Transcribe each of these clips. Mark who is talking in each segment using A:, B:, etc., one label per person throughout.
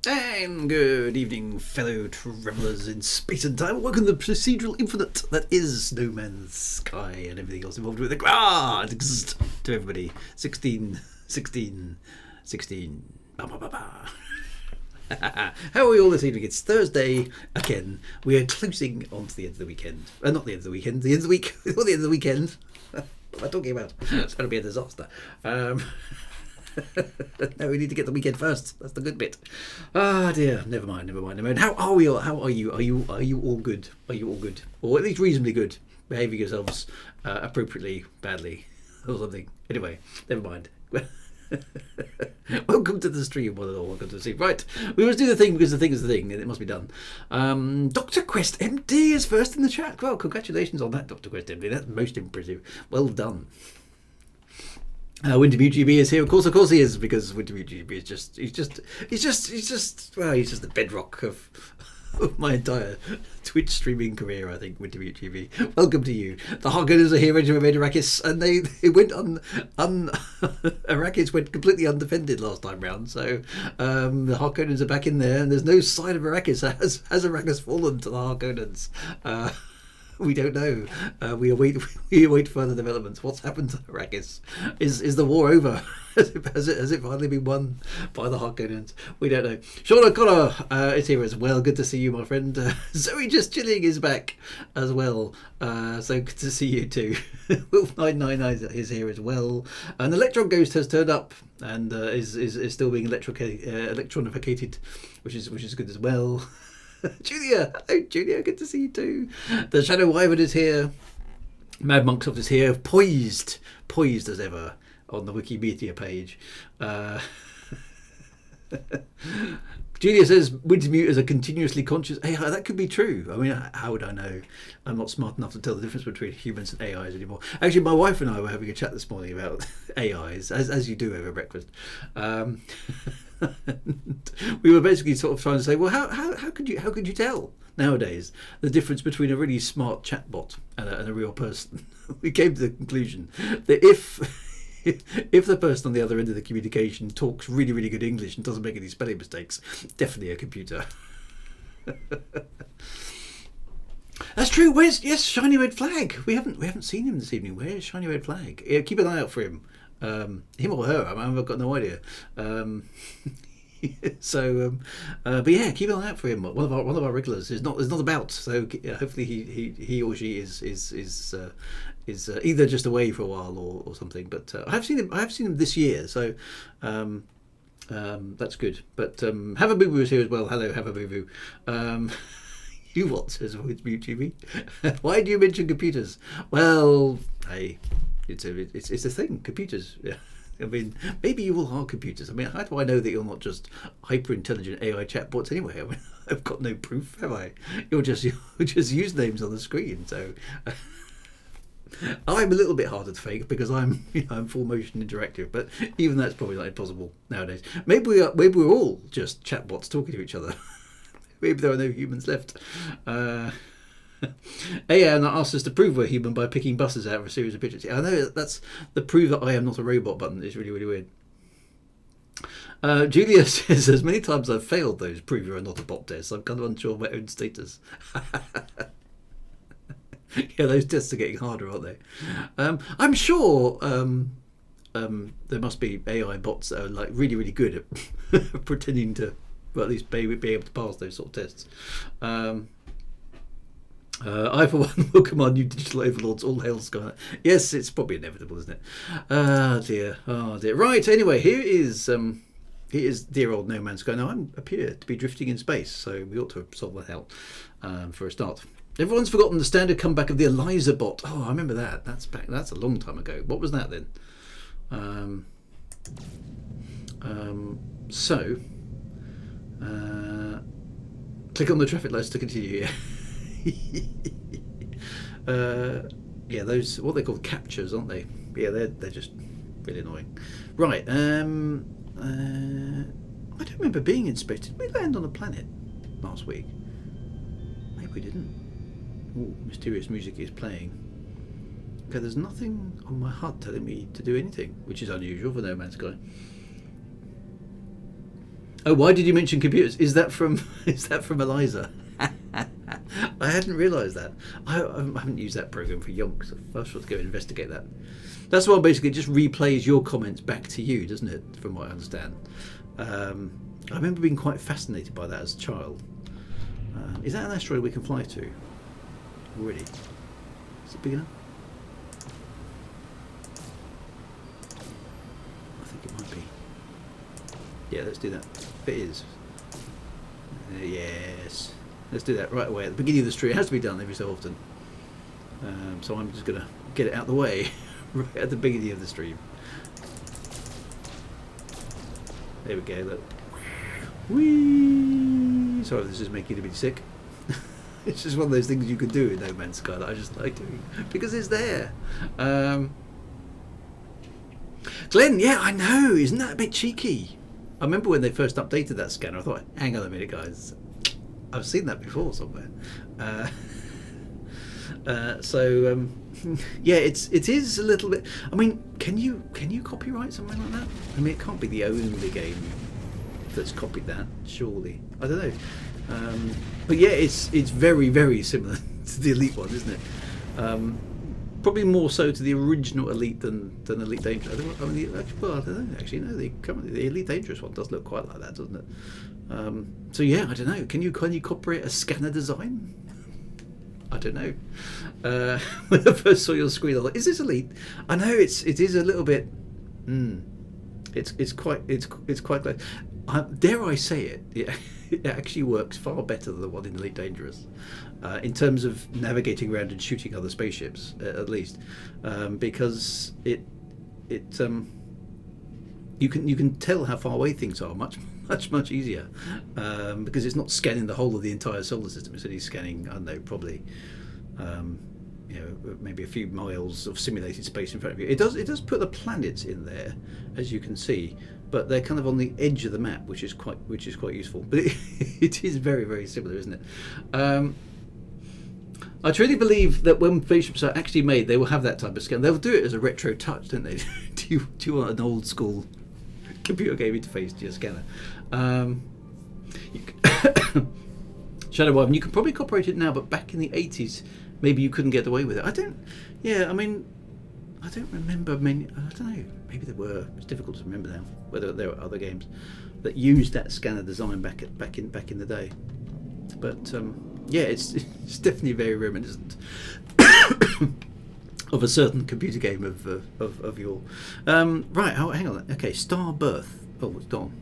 A: And good evening, fellow travellers in space and time. Welcome to the procedural infinite that is No Man's Sky and everything else involved with it. To everybody. 16. Ba, ba, ba, ba. How are we all this evening? It's Thursday again. We are closing on to the end of the weekend. Not the end of the weekend, the end of the week. Or the end of the weekend. What am I talking about? It's going to be a disaster. No, we need to get the weekend first. That's the good bit. Ah, dear. Never mind. How are we all? How are you? Are you all good? Are you all good? Or at least reasonably good? Behaving yourselves appropriately, badly, or something. Anyway, never mind. Welcome to the stream, one and all. Welcome to the stream. Right, we must do the thing because the thing is the thing, and it must be done. Dr. Quest MD is first in the chat. Well, congratulations on that, Dr. Quest MD. That's most impressive. Well done. Wintermute GB is here. Of course he is, because Wintermute GB is he's just the bedrock of my entire Twitch streaming career, I think. Wintermute GB, welcome to you. The Harkonnens are here ready to invade Arrakis, and they went Arrakis went completely undefended last time round, so the Harkonnens are back in there, and there's no sign of Arrakis. Has Arrakis fallen to the Harkonnens? We don't know. We await further developments. What's happened to Arrakis? Is the war over? Has it finally been won by the Harkonnens? We don't know. Sean O'Connor is here as well. Good to see you, my friend. Zoe Just Chilling is back as well. So good to see you too. Wolf999 is here as well. And Electron Ghost has turned up and is still being electronificated, which is good as well. Julia, hello Julia, good to see you too. The Shadow Wyvern is here. Mad Monksoft is here, poised as ever on the Wikimedia page. Julia says Wintermute is a continuously conscious AI. That could be true. I mean, how would I know? I'm not smart enough to tell the difference between humans and AIs anymore. Actually, my wife and I were having a chat this morning about AIs, as you do over breakfast. We were basically sort of trying to say, well, how could you tell nowadays the difference between a really smart chatbot and a real person? We came to the conclusion that if the person on the other end of the communication talks really, really good English and doesn't make any spelling mistakes, definitely a computer. That's true. Where's Shiny Red Flag? We haven't seen him this evening. Where's Shiny Red Flag? Yeah, keep an eye out for him. Him or her? I've got no idea. But yeah, keep an eye out for him. One of our regulars is not about. So hopefully he or she is either just away for a while or something. But I have seen him this year. So that's good. But Have a Boo Boo is here as well. Hello, Have a Boo Boo. You what, says with TV? Why do you mention computers? Well, hey. It's a thing, computers. Yeah. I mean, maybe you all are computers. I mean, how do I know that you're not just hyper-intelligent AI chatbots anyway? I mean, I've got no proof, have I? You're just usernames on the screen. So I'm a little bit harder to fake because I'm full motion interactive. But even that's probably not impossible nowadays. Maybe we're all just chatbots talking to each other. Maybe there are no humans left. AI asked us to prove we're human by picking buses out of a series of pictures. I know that's the prove that I am not a robot button is really, really weird. Julia says, as many times I've failed those prove you're not a bot tests, I'm kind of unsure of my own status. Yeah, those tests are getting harder, aren't they? I'm sure there must be AI bots that are like really, really good at pretending to, well, at least be able to pass those sort of tests. I, for one, will command new digital overlords. All hail Skynet. Yes, it's probably inevitable, isn't it? Oh dear. Right. Anyway, here is dear old No Man's Sky. Now I appear to be drifting in space, so we ought to have solved that out for a start. Everyone's forgotten the standard comeback of the Eliza bot. Oh, I remember that. That's a long time ago. What was that then? Click on the traffic lights to continue. Yeah, those what they call captures, aren't they? Yeah, they're just really annoying. Right. I don't remember being in space. Did we land on a planet last week? Maybe we didn't. Ooh, mysterious music is playing. Okay, there's nothing on my HUD telling me to do anything, which is unusual for No Man's Sky. Oh, why did you mention computers? Is that from Eliza? I hadn't realised that. I haven't used that program for yonks. I was supposed to go investigate that. That's why basically it just replays your comments back to you, doesn't it? From what I understand. I remember being quite fascinated by that as a child. Is that an asteroid we can fly to? Already? Is it big enough? I think it might be. Yeah, let's do that. If it is. Yes. Let's do that right away at the beginning of the stream. It has to be done every so often. So I'm just going to get it out of the way right at the beginning of the stream. There we go, look. Whee! Sorry if this is making you a bit sick. It's just one of those things you could do in No Man's Sky that I just like doing because it's there. Glenn, yeah, I know. Isn't that a bit cheeky? I remember when they first updated that scanner, I thought, hang on a minute, guys. I've seen that before somewhere. Yeah, it is a little bit. I mean, can you copyright something like that? I mean, it can't be the only game that's copied that, surely. I don't know. But yeah, it's very, very similar to the Elite one, isn't it? Probably more so to the original Elite than Elite Dangerous. I mean, well, I don't know. Actually, no. The Elite Dangerous one does look quite like that, doesn't it? So yeah, I don't know. Can you copyright a scanner design? I don't know. When I first saw your screen, I was like, "Is this Elite?" I know it is a little bit. It's quite close. Dare I say it? It actually works far better than the one in Elite Dangerous, in terms of navigating around and shooting other spaceships, at least, because you can tell how far away things are much easier, because it's not scanning the whole of the entire solar system. It's only scanning, I don't know, probably maybe a few miles of simulated space in front of you. It does put the planets in there, as you can see, but they're kind of on the edge of the map, which is quite useful. But it is very, very similar, isn't it? I truly believe that when spaceships are actually made, they will have that type of scan. They'll do it as a retro touch, don't they? do you want an old school computer game interface to your scanner? Shadow Wyvern, you can probably copyright it now, but back in the 80s, maybe you couldn't get away with it. I don't remember many. I don't know. Maybe there were. It's difficult to remember now whether there were other games that used that scanner design back in the day. But yeah, it's definitely very reminiscent of a certain computer game of your. Right. Oh, hang on. Okay, Star Birth. Oh, it's gone.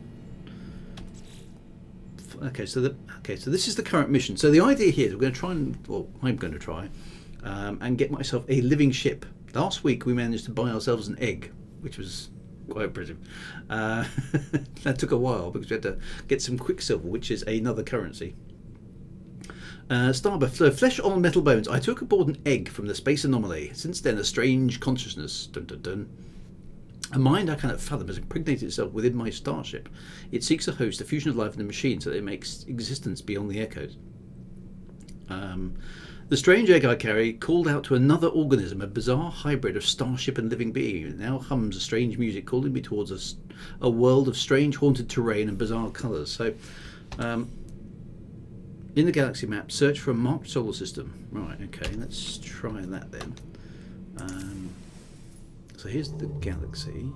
A: Okay, so this is the current mission. So the idea here is I'm going to try and get myself a living ship. Last week we managed to buy ourselves an egg, which was quite impressive. That took a while because we had to get some quicksilver, which is another currency. Starbirth, so flesh on metal bones. I took aboard an egg from the space anomaly. Since then, a strange consciousness. Dun, dun, dun. A mind I cannot fathom has impregnated itself within my starship. It seeks a host, a fusion of life in the machine, so that it makes existence beyond the echoes. The strange egg I carry called out to another organism, a bizarre hybrid of starship and living being. It now hums a strange music, calling me towards a world of strange haunted terrain and bizarre colours. So, in the galaxy map, search for a marked solar system. Right, okay, let's try that then. So here's the galaxy.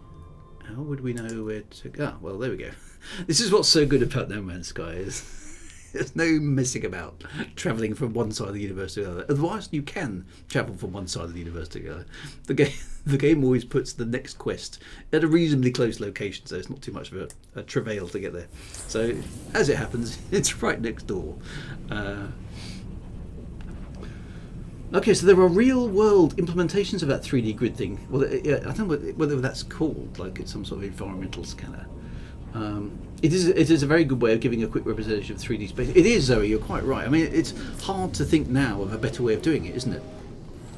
A: How would we know where to go? Ah, well, there we go. This is what's so good about No Man's Sky is there's no messing about travelling from one side of the universe to the other. Otherwise, you can travel from one side of the universe to the other. The game always puts the next quest at a reasonably close location, so it's not too much of a travail to get there. So, as it happens, it's right next door. Okay, so there are real-world implementations of that 3D grid thing. Well, yeah, I don't know whether that's called, like it's some sort of environmental scanner. It is a very good way of giving a quick representation of 3D space. It is, Zoe, you're quite right. I mean, it's hard to think now of a better way of doing it, isn't it?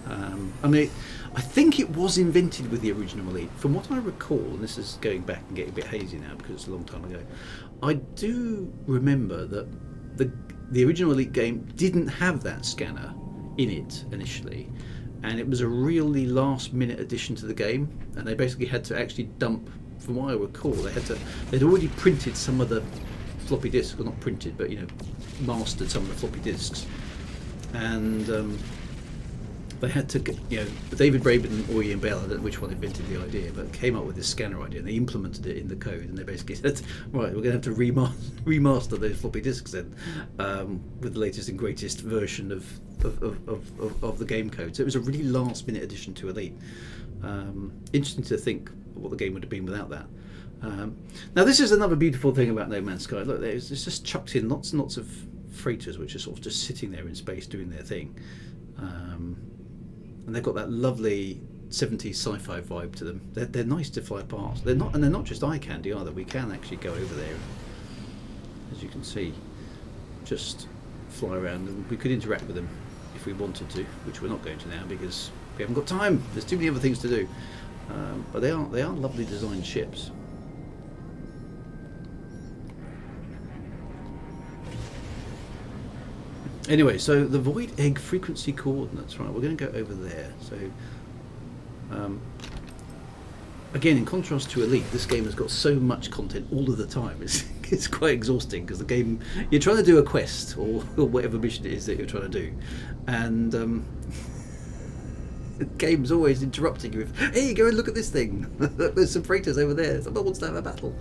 A: I mean, I think it was invented with the original Elite. From what I recall, and this is going back and getting a bit hazy now because it's a long time ago, I do remember that the original Elite game didn't have that scanner in it initially, and it was a really last minute addition to the game, and they basically had to actually dump, from what I recall, they'd already printed some of the floppy disks, well, not printed, but mastered some of the floppy disks, and they had to, David Braben or Ian Bell, I don't know which one invented the idea, but came up with this scanner idea, and they implemented it in the code, and they basically said, right, we're going to have to remaster those floppy disks then, with the latest and greatest version of the game code. So it was a really last minute addition to Elite. Interesting to think what the game would have been without that. Now this is another beautiful thing about No Man's Sky. Look, it's just chucked in lots and lots of freighters which are sort of just sitting there in space doing their thing. And they've got that lovely 70s sci-fi vibe to them. They're nice to fly past. They're not just eye candy either. We can actually go over there, as you can see, just fly around, and we could interact with them if we wanted to, which we're not going to now because we haven't got time. There's too many other things to do. But they are lovely designed ships. Anyway, so the void egg frequency coordinates, right, we're going to go over there. So again, in contrast to Elite, this game has got so much content all of the time. It's quite exhausting because the game, you're trying to do a quest or whatever mission it is that you're trying to do, and the game's always interrupting you with, hey, go and look at this thing. There's some freighters over there. Someone wants to have a battle.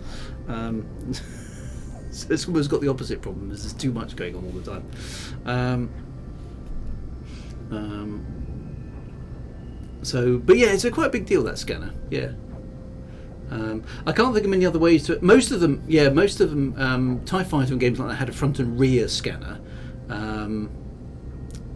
A: So it's almost got the opposite problem. There's too much going on all the time. But yeah, it's quite a big deal, that scanner. Yeah. I can't think of many other ways to it. Most of them, TIE Fighter and games like that had a front and rear scanner.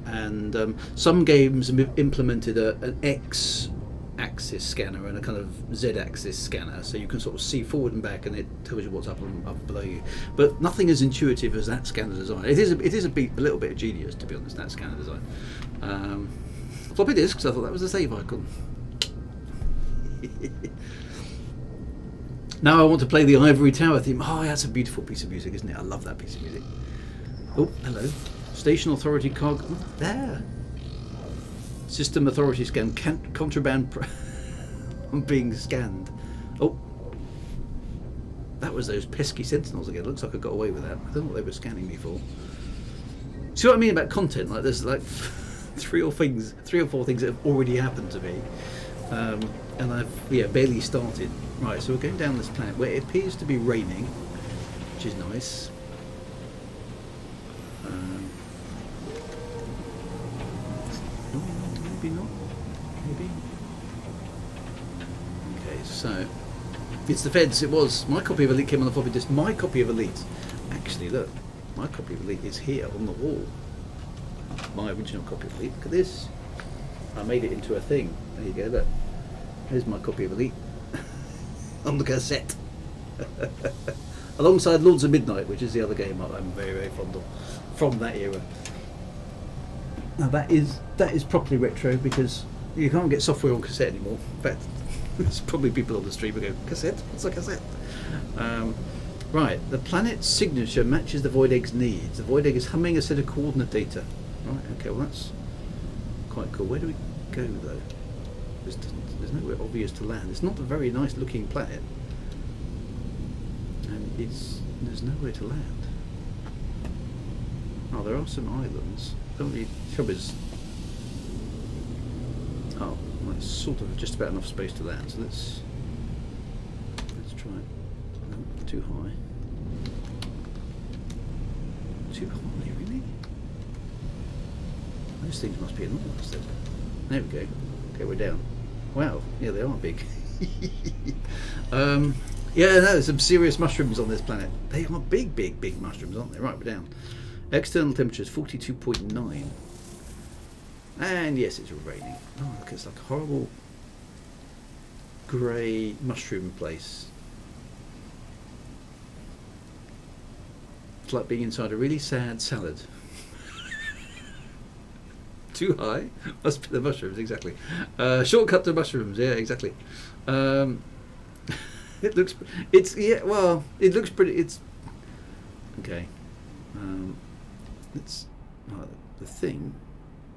A: And some games implemented an X-axis scanner and a kind of Z-axis scanner, so you can sort of see forward and back, and it tells you what's up and up below you. But nothing as intuitive as that scanner design. It is a little bit of genius, to be honest, that scanner design. Floppy disks, I thought that was a save icon. Now I want to play the Ivory Tower theme. Oh, that's a beautiful piece of music, isn't it? I love that piece of music. Oh, hello. Station Authority cargo. There. System Authority scan. Contraband being scanned. Oh. That was those pesky sentinels again. Looks like I got away with that. I don't know what they were scanning me for. See what I mean about content? Like there's like three or four things that have already happened to me. And I've barely started. Right, so we're going down this planet where it appears to be raining, which is nice. Maybe not. Maybe. Okay, so it's the feds. It was my copy of Elite came on the floppy disk. My copy of Elite, actually, look, my copy of Elite is here on the wall. My original copy of Elite. Look at this. I made it into a thing. There you go. Look. Here's my copy of Elite on the cassette, alongside Lords of Midnight, which is the other game I'm very, very fond of from that era. Now that is properly retro because you can't get software on cassette anymore. In fact, there's probably people on the street who go, cassette? What's a cassette? Right, the planet's signature matches the void egg's needs. The void egg is humming a set of coordinate data. Right, okay, well that's quite cool. Where do we go though? There's nowhere obvious to land. It's not a very nice looking planet, and there's nowhere to land. Oh, there are some islands. The trouble is, oh, well, it's sort of just about enough space to land. So let's try it. No, too high. Too high, really? Those things must be enormous then. There we go. Okay, we're down. Wow, yeah, they are big. Yeah, no, there's some serious mushrooms on this planet. They are big, big, big mushrooms, aren't they? Right, we're down. External temperature is 42.9. And yes, it's raining. Oh, look, it's like a horrible grey mushroom place. It's like being inside a really sad salad. Too high? Must be the mushrooms, exactly. Shortcut to mushrooms, yeah, exactly. It looks pretty, it's, okay. The thing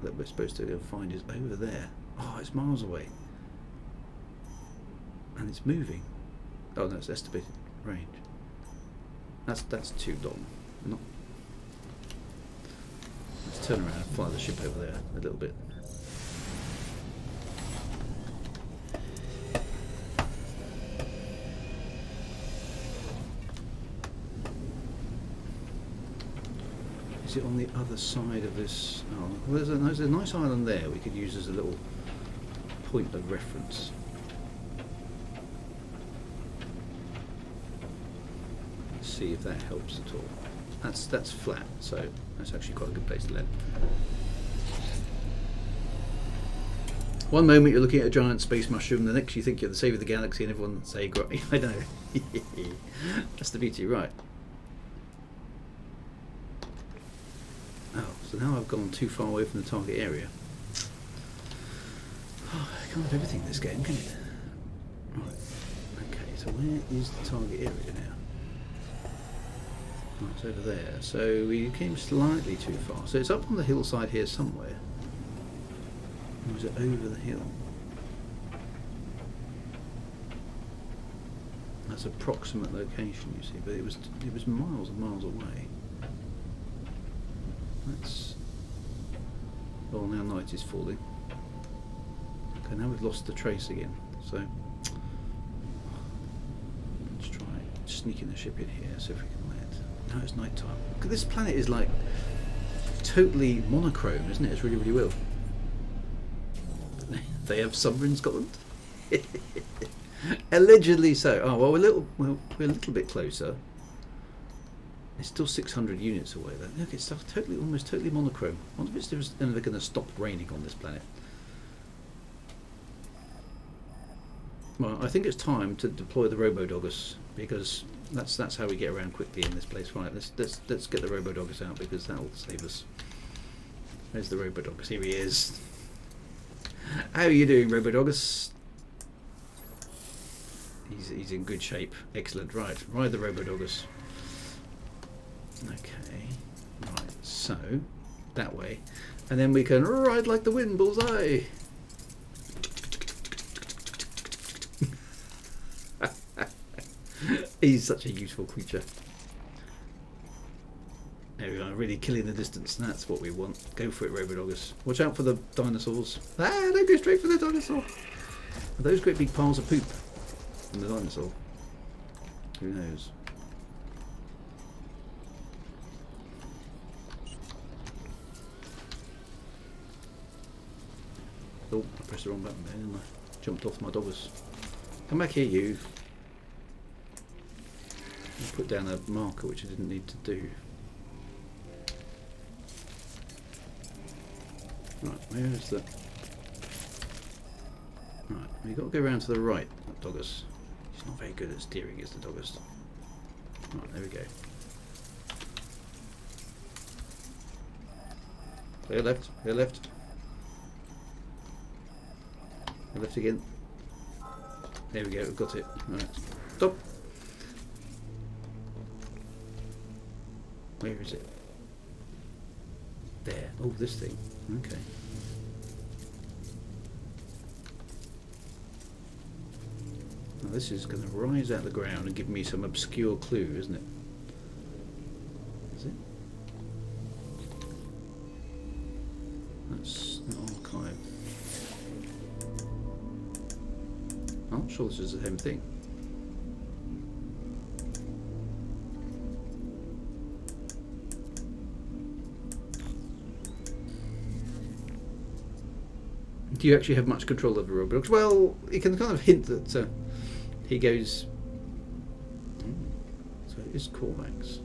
A: that we're supposed to go find is over there. Oh, it's miles away. And it's moving. Oh no, it's estimated range. That's too long. Not. Let's turn around and fly the ship over there a little bit. Is it on the other side of this? Oh, well, there's a nice island there we could use as a little point of reference. Let's see if that helps at all. That's flat, so that's actually quite a good place to land. One moment you're looking at a giant space mushroom, the next you think you're the savior of the galaxy, and everyone say, I know. That's the beauty, right? Oh, so now I've gone too far away from the target area. Oh, I can't have everything in this game, can it? Right. Okay, so where is the target area now? Oh, it's over there. So we came slightly too far. So it's up on the hillside here somewhere. Or is it over the hill? That's approximate location, you see, but it was miles and miles away. That's. Oh, now night is falling. Okay, now we've lost the trace again. So let's try sneaking the ship in here, see if we can land. Now it's night time. This planet is like totally monochrome, isn't it? It's really, really well. They have summer in Scotland. Allegedly so. Oh well, we're a little bit closer. It's still 600 units away though. Look, it's almost totally monochrome. I wonder if it's ever going to stop raining on this planet. Well, I think it's time to deploy the Robodogus, because that's how we get around quickly in this place. Right, let's get the Robodogus out, because that'll save us. There's the Robodogus. Here he is. How are you doing, Robodogus? He's in good shape. Excellent. Right, ride the Robodogus. Okay. Right. So that way, and then we can ride like the wind, bullseye. He's such a useful creature. There we are, really killing the distance. That's what we want. Go for it, Robodogus. Watch out for the dinosaurs. Ah, don't go straight for the dinosaur. Are those great big piles of poop from the dinosaur? Who knows? Oh, I pressed the wrong button there, didn't I? Jumped off my doggers. Come back here, you. I put down a marker which I didn't need to do. Right, where is the... Right, we've got to go around to the right, that Doggers. He's not very good at steering, is the Doggers. Right, there we go. Clear left, clear left. Clear left again. There we go, we've got it. Right, stop! Where is it? There. Oh, this thing. Okay. Now this is going to rise out of the ground and give me some obscure clue, isn't it? Is it? That's an archive. I'm not sure this is the same thing. Do you actually have much control over Roblox? Well, you can kind of hint that he goes... so it is Corvax.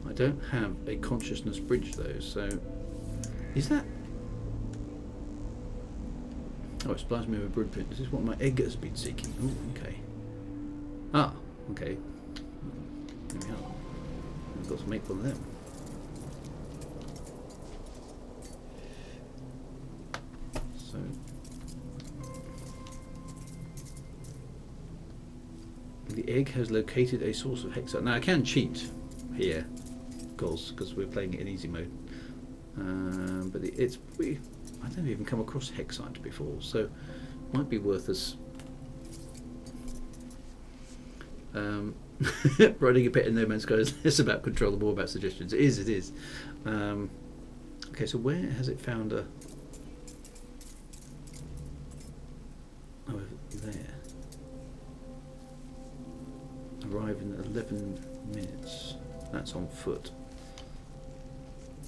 A: I don't have a consciousness bridge though, so... Is that... Oh, it supplies me with a blueprint. This is what my egg has been seeking. Oh, okay. Ah, okay. There we are. I've got to make one of them. So the egg has located a source of hexite. Now I can cheat here, because we're playing it in easy mode. But I've never even come across hexite before, so it might be worth us Riding a pet in No Man's Sky is less about control and more about suggestions. It is, it is. Okay, so where has it found a... Oh, there. Arrive in 11 minutes. That's on foot.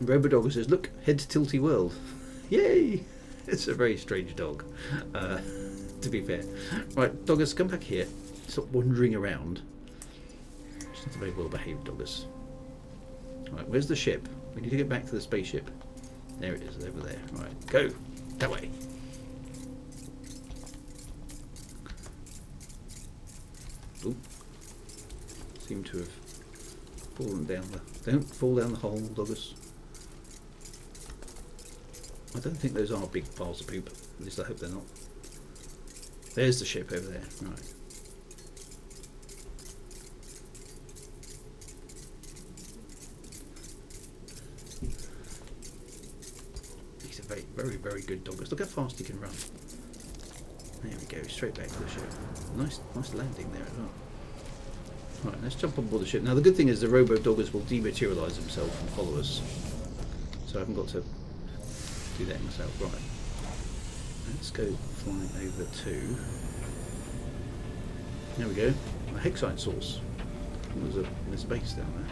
A: Robodogger says, look, head to Tilty World. Yay! It's a very strange dog, to be fair. Right, doggers, come back here. Stop wandering around. It's not a very well behaved doggers. Right, where's the ship? We need to get back to the spaceship. There it is, over there. Right, go. That way. Oop. Seem to have fallen down the... Don't fall down the hole, doggers. I don't think those are big piles of poop. At least I hope they're not. There's the ship over there. Right. He's a very, very, very good doggers. Look how fast he can run. There we go. Straight back to the ship. Nice landing there as well. Right, let's jump on board the ship. Now the good thing is the robo-doggers will dematerialise themselves and follow us. So I haven't got to do that myself. Right. Let's go flying over to... There we go. A Hexite source. There's a base down there.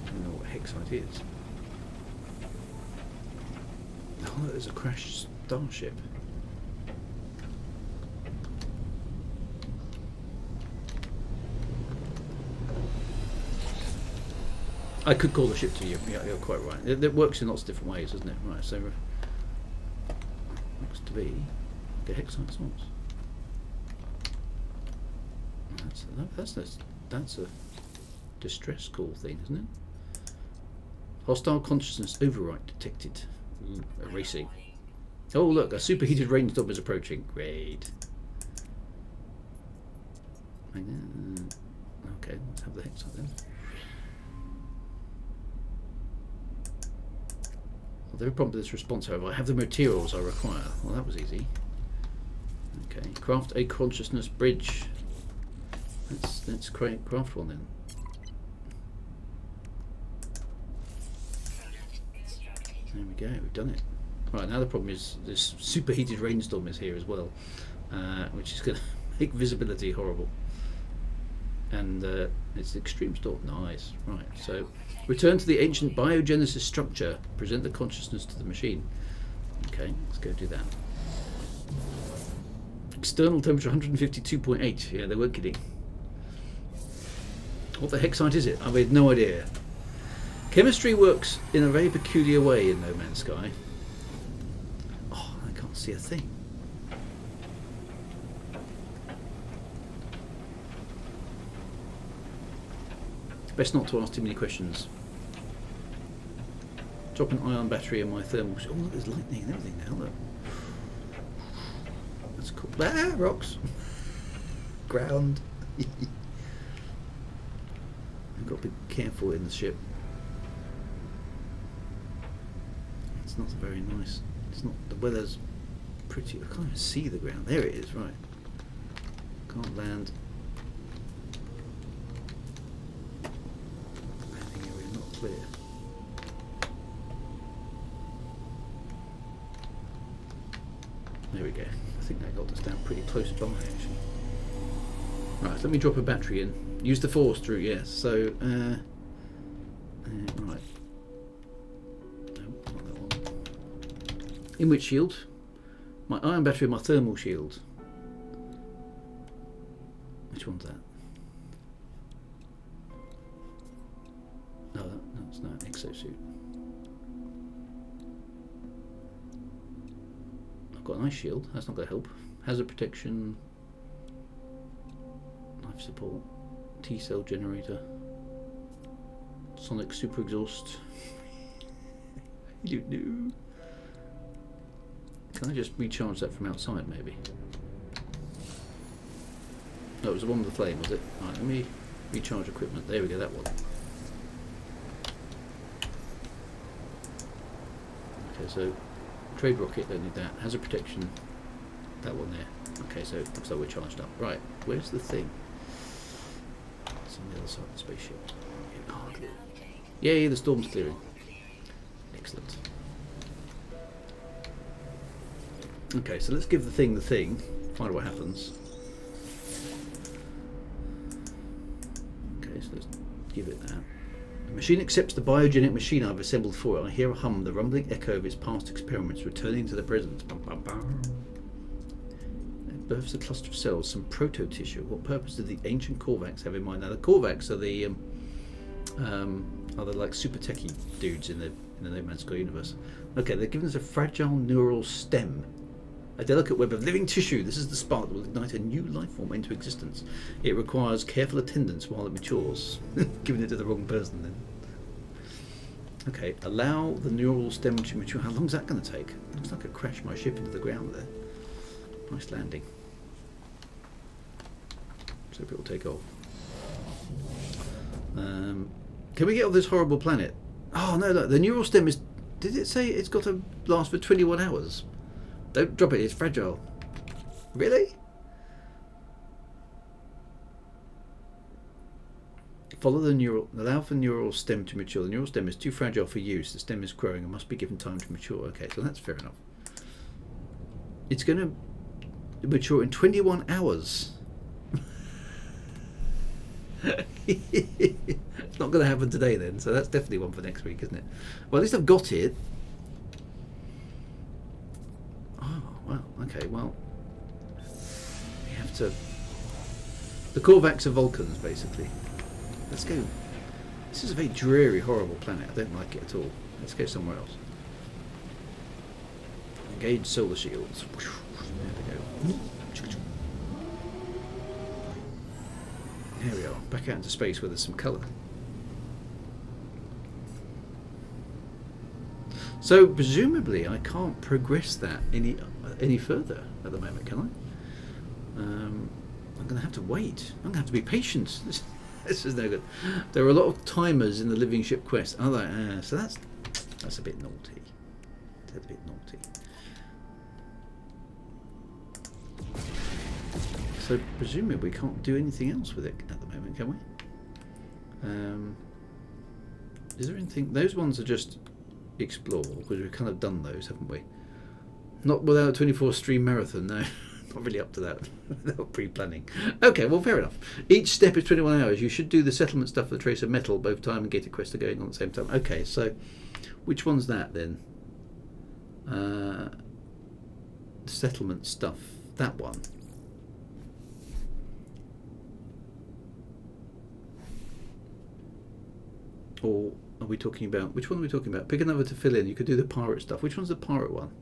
A: I don't know what Hexite is. Oh, there's a crashed starship. I could call the ship to you. Yeah, you're quite right. It works in lots of different ways, doesn't it? Right, so looks to be the Hexite source. That's a distress call thing, isn't it? Hostile consciousness override detected. Erasing. Oh look, a superheated rainstorm is approaching. Great. Okay, let's have the Hexite then. Well, very prompt with this response, however. I have the materials I require. Well, that was easy. Okay, craft a consciousness bridge. Let's craft one then. There we go, we've done it. Right, now the problem is this superheated rainstorm is here as well, which is going to make visibility horrible. And it's extreme storm. Nice. Right, so return to the ancient biogenesis structure. Present the consciousness to the machine. Okay, let's go do that. External temperature 152.8. Yeah, they weren't kidding. What the Hexite is it? I have no idea. Chemistry works in a very peculiar way in No Man's Sky. Oh, I can't see a thing. Best not to ask too many questions. Drop an ion battery in my thermal. Oh, look, there's lightning and everything now. Look. That's cool. Ah, rocks. Ground. You've got to be careful in the ship. It's not very nice. It's not. The weather's pretty. I can't even see the ground. There it is. Right. Can't land. Landing area not clear. There we go. I think that got us down pretty close by actually. Right, let me drop a battery in. Use the force through, yes. So, right. No, not that one. Inward shield. My ion battery and my thermal shield. Which one's that? No, that's not an exosuit. I've got an ice shield. That's not going to help. Hazard protection. Life support. T-cell generator. Sonic super exhaust. I don't know. Can I just recharge that from outside maybe? No, it was the one with the flame, was it? Alright, let me recharge equipment. There we go, that one. Okay, so trade rocket, don't need that. Hazard protection, that one there. Okay, so it looks like we're charged up. Right, where's the thing? It's on the other side of the spaceship. Oh, look at it. Yay, the storm's clearing. Excellent. Okay, so let's give the thing, find out what happens. Okay, so let's give it that. The machine accepts the biogenic machine I've assembled for it. I hear a hum, the rumbling echo of its past experiments, returning to the present. Bum, bum, bum. It births a cluster of cells, some proto-tissue. What purpose did the ancient Korvax have in mind? Now, the Korvax are the like super techie dudes in the No Man's Sky universe. Okay, they're given us a fragile neural stem. A delicate web of living tissue. This is the spark that will ignite a new life form into existence. It requires careful attendance while it matures. Giving it to the wrong person then. Okay, allow the neural stem to mature. How long is that going to take? Looks like I crashed my ship into the ground there. Nice landing. So it will take off. Can we get off this horrible planet? Oh no, look, the neural stem is... Did it say it's got to last for 21 hours? Don't drop it, it's fragile. Really? Follow the neural... Allow for neural stem to mature. The neural stem is too fragile for use. The stem is growing and must be given time to mature. Okay, so that's fair enough. It's going to mature in 21 hours. It's not going to happen today then, so that's definitely one for next week, isn't it? Well, at least I've got it. Oh, well, okay, well, we have to... The Korvax are Vulcans, basically. Let's go. This is a very dreary, horrible planet. I don't like it at all. Let's go somewhere else. Engage solar shields. There we go. There we are, back out into space where there's some colour. So presumably I can't progress that any further at the moment, can I? I'm going to have to wait. I'm going to have to be patient. This is no good. There are a lot of timers in the Living Ship quest. Oh, so that's a bit naughty. That's a bit naughty. So presumably we can't do anything else with it at the moment, can we? Is there anything? Those ones are just explore, because we've kind of done those, haven't we? Not without a 24 stream marathon, no. Not really up to that. Without pre-planning. Okay, well, fair enough. Each step is 21 hours. You should do the settlement stuff for the trace of metal. Both time and gated quests are going on at the same time. Okay, so which one's that then? Settlement stuff. That one. Or are we talking about... Which one are we talking about? Pick another to fill in. You could do the pirate stuff. Which one's the pirate one?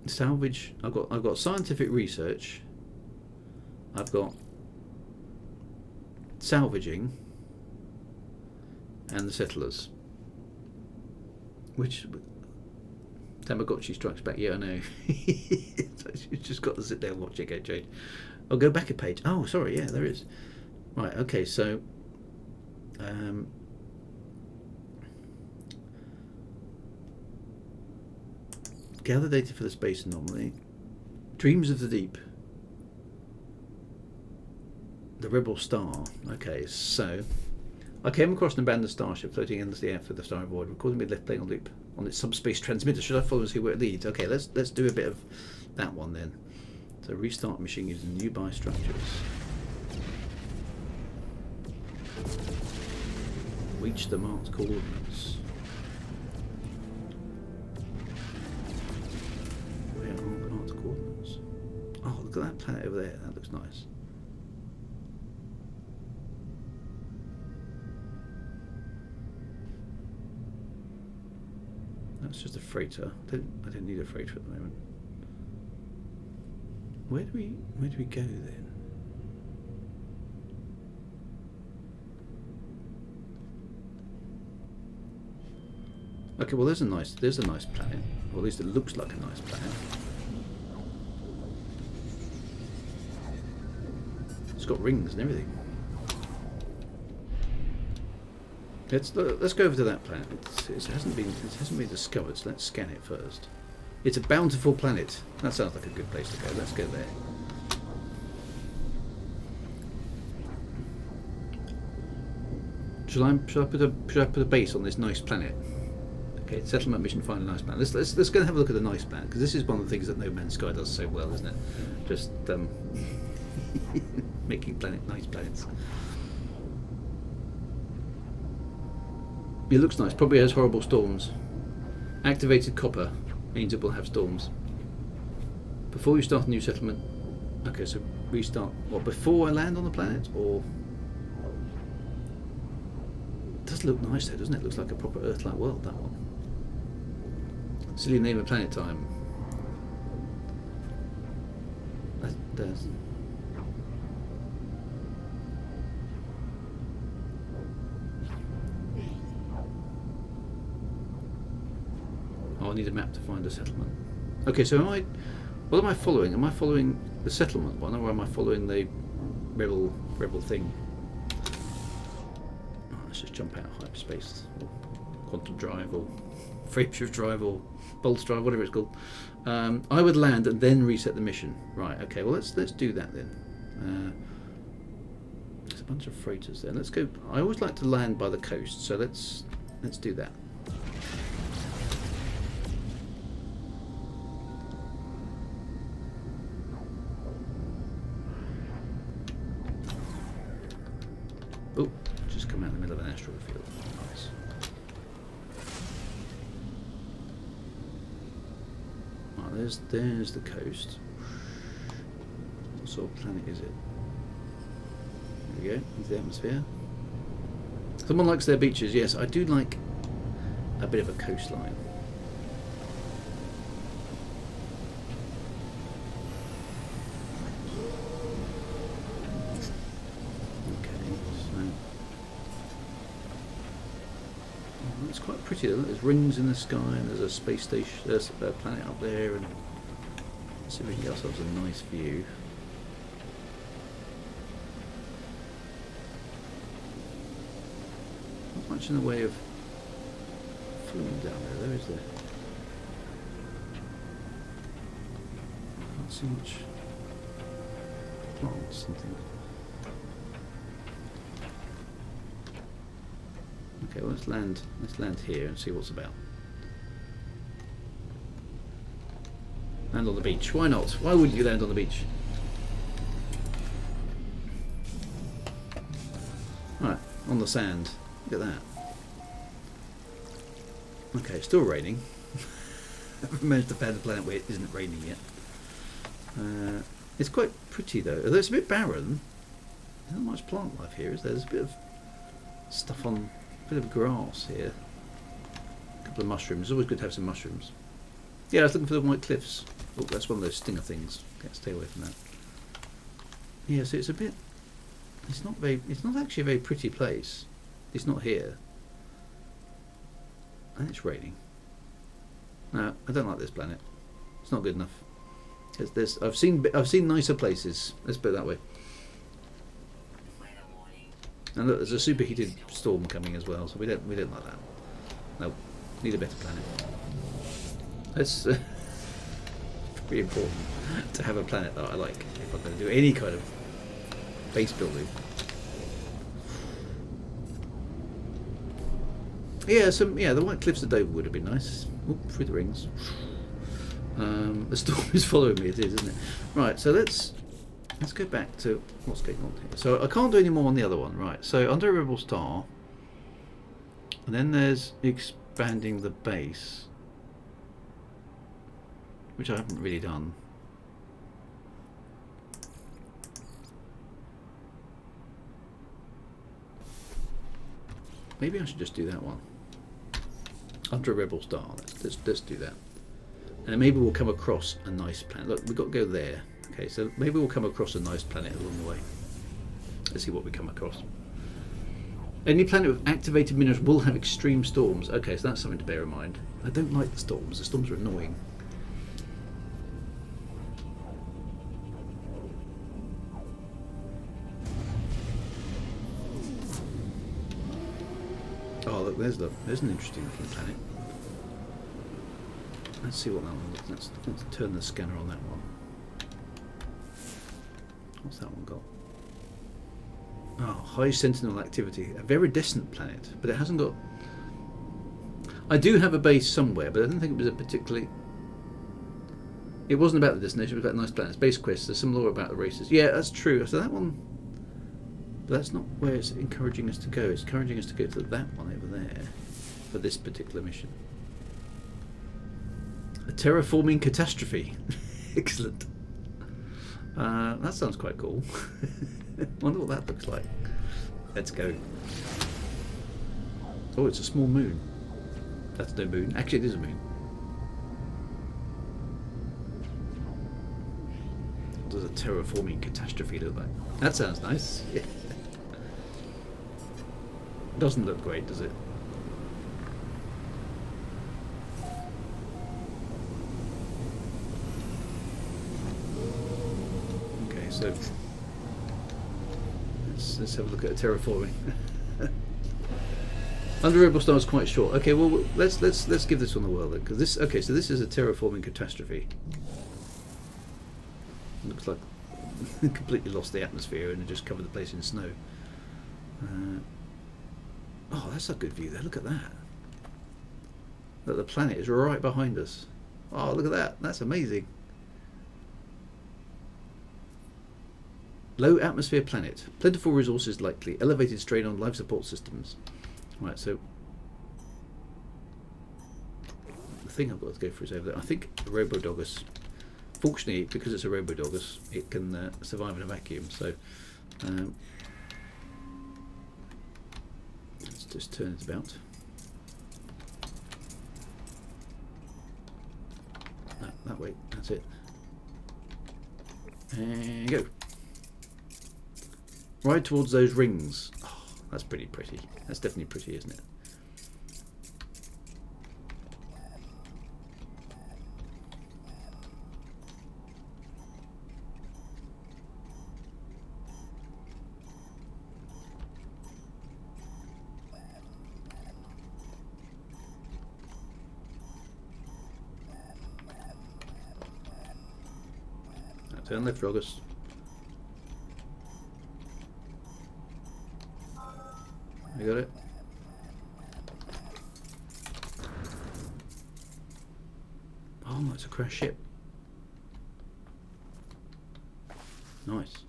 A: Salvage. I've got scientific research. I've got salvaging and the settlers. Which Tamagotchi strikes back. Yeah, I know. You've just got to sit there and watch it go change. I'll go back a page. Oh, sorry. Yeah, there is. Right. Okay. So. Gather data for the space anomaly. Dreams of the Deep. The Rebel Star. Okay, so I came across an abandoned starship floating endlessly out through the starry void, recording me left playing on loop on its subspace transmitter. Should I follow and see where it leads? Okay, let's do a bit of that one then. So restart machine using nearby structures. Reach the marked coordinates. Where are marked coordinates? Oh, look at that planet over there. That looks nice. That's just a freighter. I don't need a freighter at the moment. Where do we go then? Okay, well there's a nice planet. Or at least it looks like a nice planet. It's got rings and everything. Let's go over to that planet. It hasn't been discovered, so let's scan it first. It's a bountiful planet. That sounds like a good place to go. Let's go there. Should I put a base on this nice planet? Okay, settlement mission, find a nice planet. Let's go and have a look at the nice planet, because this is one of the things that No Man's Sky does so well, isn't it? Just making nice planets. It looks nice. Probably has horrible storms. Activated copper means it will have storms. Before you start a new settlement. Okay, so restart. What, before I land on the planet, or? It does look nice though, doesn't it? It looks like a proper Earth-like world, that one. Silly name of planet time. That does. Oh, I need a map to find a settlement. Okay, so what am I following? Am I following the settlement one, or am I following the rebel thing? Oh, let's just jump out of hyperspace, or quantum drive, or frameshift drive, or bolts drive, whatever it's called. I would land and then reset the mission. Right. Okay. Well, let's do that then. There's a bunch of freighters there. Let's go. I always like to land by the coast, so let's do that. Oh, just come out in the middle of an asteroid field. Nice. Right, there's the coast. What sort of planet is it? There we go, into the atmosphere. Someone likes their beaches. Yes, I do like a bit of a coastline. It's quite pretty though. There's rings in the sky, and there's a space station, there's a planet up there, and let's see if we can get ourselves a nice view. Not much in the way of flume down there, is there? Not so much plants and things. Okay, well, let's land here and see what's about. Land on the beach. Why not? Why wouldn't you land on the beach? Right, on the sand. Look at that. Okay, still raining. I've managed to find a planet where it isn't raining yet. It's quite pretty though. Although it's a bit barren. There's not much plant life here, is there? There's a bit of stuff on. Bit of grass here. A couple of mushrooms. It's always good to have some mushrooms. Yeah, I was looking for the white cliffs. Oh, that's one of those stinger things. Okay, stay away from that. Yeah, so it's a bit. It's not actually a very pretty place. It's not here. And it's raining. No, I don't like this planet. It's not good enough. I've seen nicer places. Let's put it that way. And look, there's a superheated storm coming as well, so we don't like that. No, need a better planet. It's very important to have a planet that I like if I'm going to do any kind of base building. Yeah, the White Cliffs of Dover would have been nice. Oop, through the rings. The storm is following me. It is, isn't it? Right, so let's go back to what's going on here. So I can't do any more on the other one, right? So under Rebel Star, and then there's expanding the base, which I haven't really done. Maybe I should just do that one. Under Rebel Star, let's do that. And then maybe we'll come across a nice planet. Look, we've got to go there. Okay, so maybe we'll come across a nice planet along the way. Let's see what we come across. Any planet with activated minerals will have extreme storms. Okay, so that's something to bear in mind. I don't like the storms. The storms are annoying. Oh, look, there's an interesting looking planet. Let's see what that one looks. Let's turn the scanner on that one. What's that one got? Oh, high sentinel activity. A very distant planet, but it hasn't got... I do have a base somewhere, but I don't think it was a particularly... It wasn't about the destination, it was about nice planets. Base quests, there's some lore about the races. Yeah, that's true. So that one... But that's not where it's encouraging us to go. It's encouraging us to go to that one over there for this particular mission. A terraforming catastrophe. Excellent. That sounds quite cool. Wonder what that looks like. Let's go. Oh, it's a small moon. That's no moon. Actually, it is a moon. What does a terraforming catastrophe look like? That sounds nice. Yeah. Doesn't look great, does it? Okay, so let's have a look at terraforming. Undurable star is quite short. Okay, well let's give this one a whirl then, because this. Okay, so this is a terraforming catastrophe. Looks like completely lost the atmosphere and just covered the place in snow. Oh, that's a good view there. Look at that. Look, the planet is right behind us. Oh, look at that. That's amazing. Low atmosphere planet. Plentiful resources likely. Elevated strain on life support systems. Right, so the thing I've got to go for is over there. I think a Robodogus. Fortunately, because it's a Robodogus, it can survive in a vacuum. So let's just turn it about. That way. That's it. And go. Right towards those rings. Oh, that's pretty. That's definitely pretty, isn't it? Now turn left, Rogus. You got it? Oh, it's a crashed ship. Nice.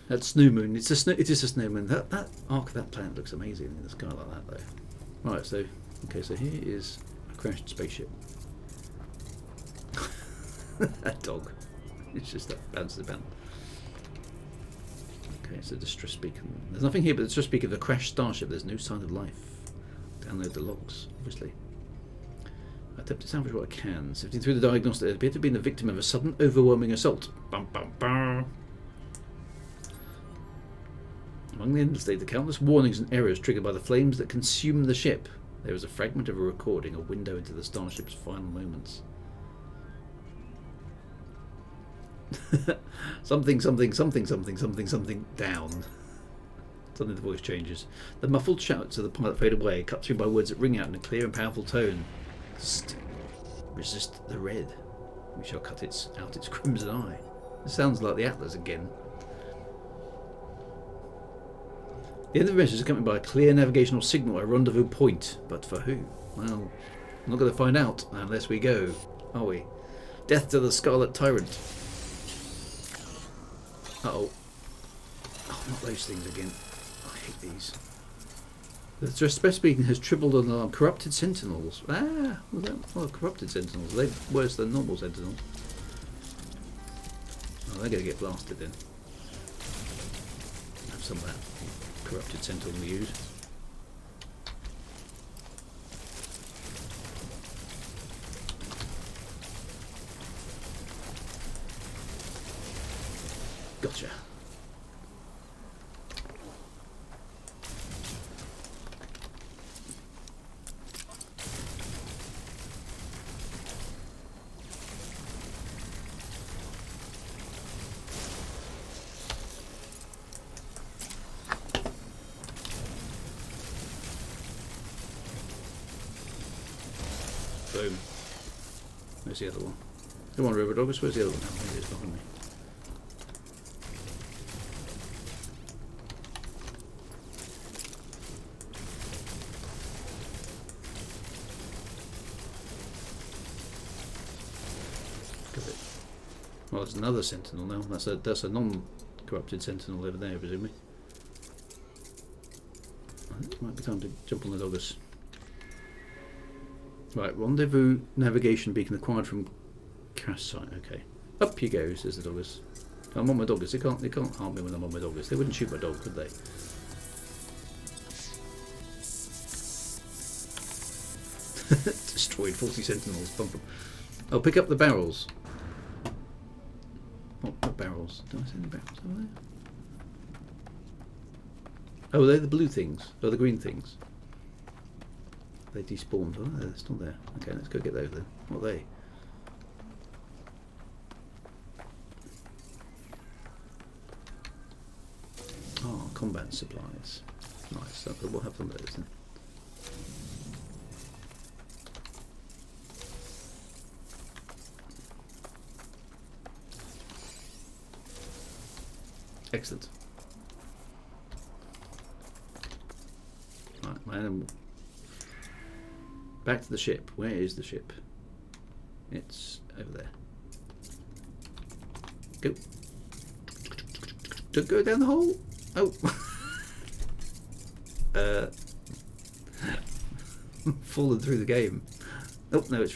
A: That's Snow Moon. It is a snow moon. That arc of that planet looks amazing in the sky like that, though. Right. So okay. So here is a crashed spaceship. That dog. It's just that bounces about. Okay, so distress beacon. There's nothing here but the distress beacon of the crashed starship. There's no sign of life. Download the logs, obviously. Attempt to salvage what I can. Sifting through the diagnostic, it appeared to have been the victim of a sudden, overwhelming assault. Bum, bum, bum. Among the endless data, countless warnings and errors triggered by the flames that consumed the ship. There was a fragment of a recording, a window into the starship's final moments. Something down. Suddenly the voice changes. The muffled shouts of the pilot fade away, cut through by words that ring out in a clear and powerful tone. Resist the red. We shall cut out its crimson eye. It sounds like the Atlas again. The end of the message is accompanied by a clear navigational signal, a rendezvous point. But for who? Well, I'm not going to find out unless we go, are we? Death to the Scarlet Tyrant. Uh-oh. Oh, not those things again. I hate these. The distress beacon has tripled an alarm. Corrupted sentinels. Ah, well, corrupted sentinels. They're worse than normal sentinels. Oh, they're going to get blasted then. Have some of that corrupted sentinel we use. Gotcha. Where's the other one? Come on, River Doggers, where's the other one? Oh, maybe it's behind me. Well, there's another sentinel now. That's a non-corrupted sentinel over there, presumably. I think it might be time to jump on the Doggers. Right, rendezvous navigation beacon acquired from crash site. Okay, up you go, says the Doggers. I'm on my Doggers. They can't harm me when I'm on my Doggers. They wouldn't shoot my dog, could they? Destroyed 40 sentinels. Bump them. I'll pick up the barrels. What barrels? Do I see any barrels over there? Oh, they're the blue things. Oh, the green things. They despawned. Oh, they're still there. Okay, let's go get those then. What are they? Oh, combat supplies. Nice. Okay, we'll have some of those then. Excellent. Right, my animal. Back to the ship. Where is the ship? It's over there. Go. Don't go down the hole. Oh. Fallen through the game. Oh no, it's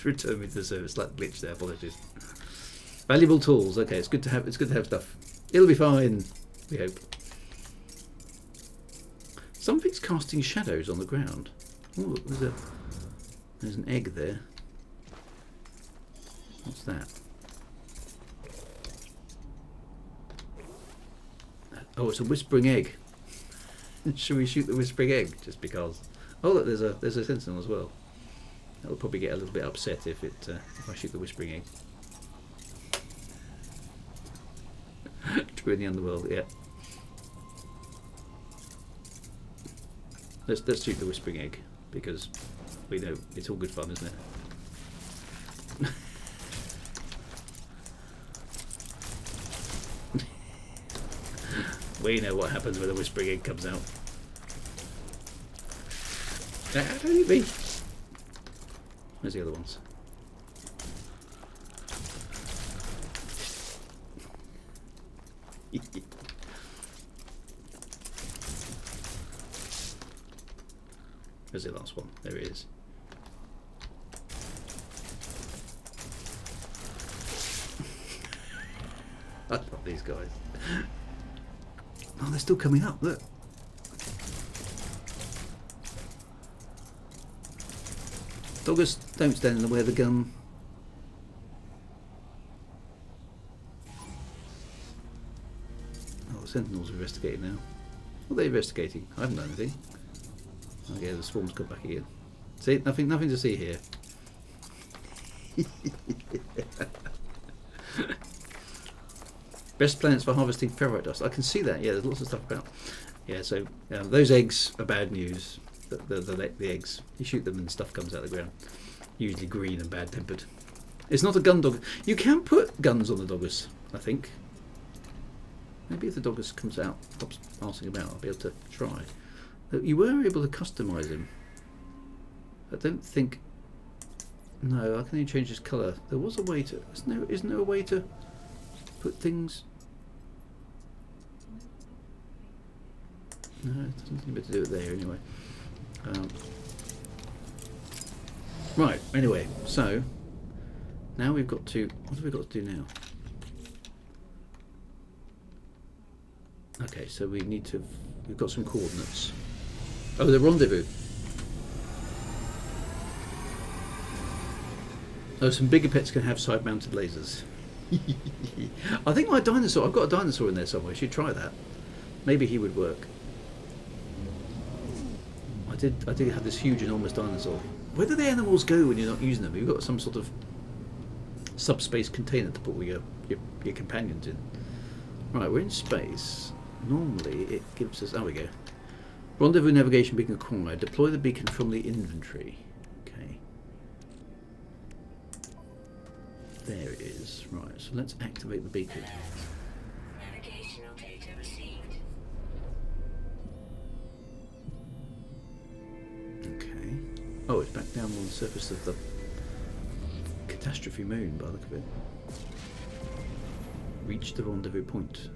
A: returned me to the service. Slight glitch there. Apologies. Valuable tools. Okay, it's good to have. It's good to have stuff. It'll be fine. We hope. Something's casting shadows on the ground. Oh, there's an egg there. What's that? Oh, it's a whispering egg. Should we shoot the whispering egg? Just because? Oh, look, there's a sentinel as well. That'll probably get a little bit upset if I shoot the whispering egg. True in the underworld, yeah. Let's shoot the whispering egg because we know it's all good fun, isn't it? We know what happens when the whispering egg comes out. Don't eat me. Where's the other ones? Where's the last one? There it is. I love these guys. Oh, they're still coming up, look. Doggers, don't stand in the way of the gun. Oh, the sentinels are investigating now. What are they investigating? I haven't done anything. Oh yeah, the swarm's come back again. See, nothing to see here. Best plants for harvesting ferrite dust. I can see that. Yeah, there's lots of stuff about. Yeah, so those eggs are bad news. The eggs. You shoot them and stuff comes out of the ground. Usually green and bad tempered. It's not a gun dog. You can put guns on the Doggers, I think. Maybe if the Doggers comes out, stops passing about, I'll be able to try. You were able to customise him. I don't think. No, I can only change his colour. There was a way to. Isn't there a way to put things? No, it doesn't seem to do it there anyway. Right. Anyway, so now we've got to. What have we got to do now? Okay, so we need to. We've got some coordinates. Oh, the rendezvous. Oh, some bigger pets can have side-mounted lasers. I think my dinosaur. I've got a dinosaur in there somewhere. I should try that. Maybe he would work. I did have this huge, enormous dinosaur. Where do the animals go when you're not using them? You've got some sort of subspace container to put your companions in. Right, we're in space. Normally, it gives us. Oh, we go. Rendezvous navigation beacon acquired. Deploy the beacon from the inventory. Okay. There it is. Right, so let's activate the beacon.
B: Navigational data received.
A: Okay. Oh, it's back down on the surface of the catastrophe moon by the look of it. Reach the rendezvous point.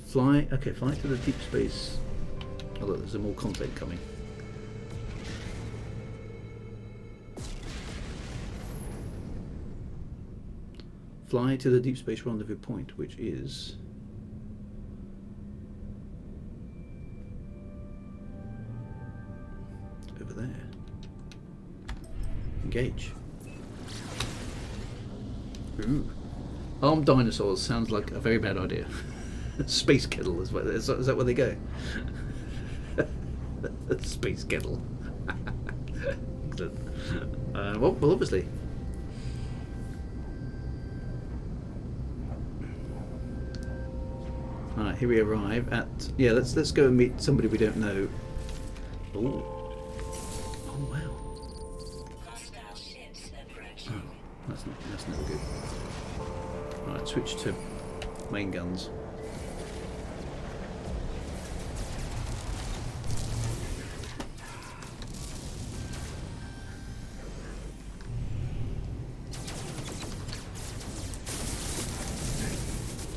A: Fly, okay, fly to the deep space. Oh look, there's some more content coming. Fly to the deep space rendezvous point, which is over there. Engage. Ooh. Armed dinosaurs sounds like a very bad idea. Space kettle is that where they go? Space kettle. Excellent. Well, obviously. Alright, here we arrive at. Yeah, let's go and meet somebody we don't know. Ooh. Oh wow.
B: Hostile ships approaching.
A: Oh, that's never good. Alright, switch to main guns.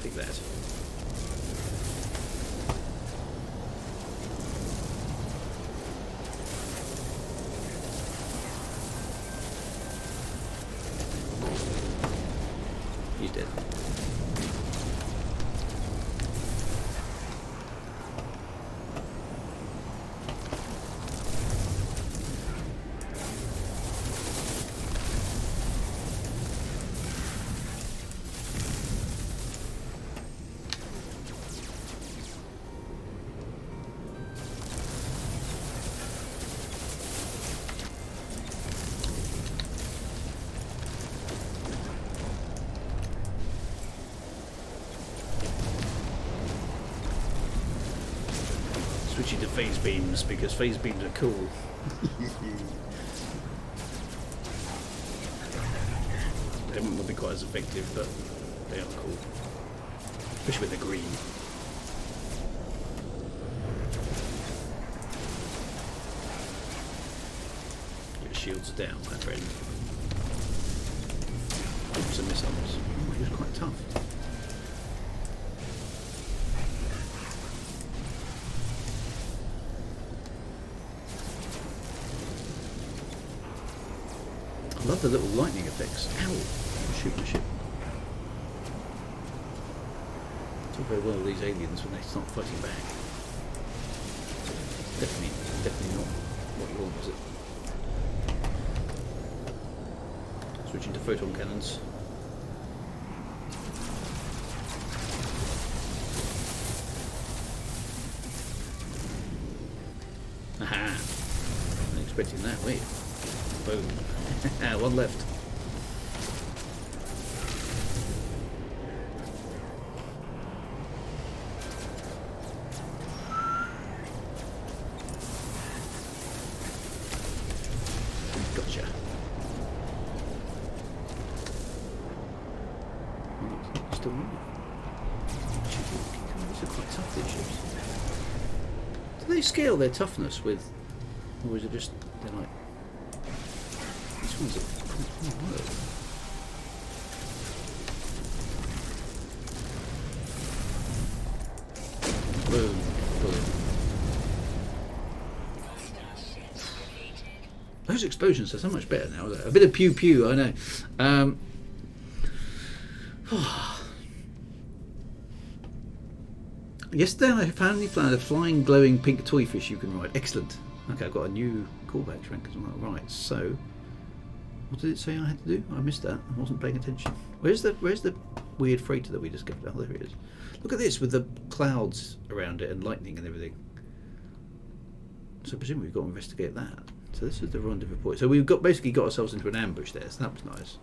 A: Take that. He's dead. Switching to phase beams because phase beams are cool. They won't be quite as effective, but they are cool. Especially with the green. Your shields down, my friend. Some missiles. Oh, he was quite tough. I love the little lightning effects. Ow! Shoot my ship. It's all very well these aliens when they start fighting back. Definitely not what you want, is it? Switching to photon cannons. Aha! Wasn't expecting that, wait. Boom. One left. Gotcha. Still moving. These are quite tough, these ships. Do they scale their toughness with, or is it just, they're like, these ones are pretty hard. Boom. Boom. Those explosions are so much better now. A bit of pew pew, I know. Yesterday I finally found a flying glowing pink toy fish you can ride. Excellent. Okay, I've got a new callback rank as well. Right, so what did it say I had to do? I missed that. I wasn't paying attention. Where's the weird freighter that we discovered? Oh, there it is. Look at this with the clouds around it and lightning and everything. So presumably we've got to investigate that. So this is the rendezvous point. So we've basically got ourselves into an ambush there, so that was nice.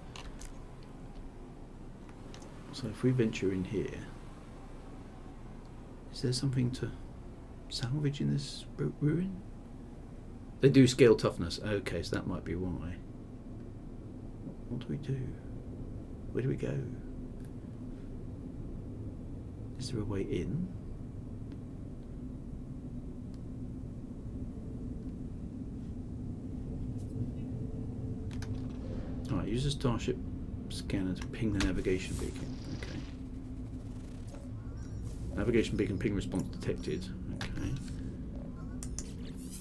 A: So if we venture in here, is there something to salvage in this ruin? They do scale toughness. Okay, so that might be why. What do we do? Where do we go? Is there a way in? Alright, use the starship scanner to ping the navigation beacon. Okay. Navigation beacon ping response detected. Okay.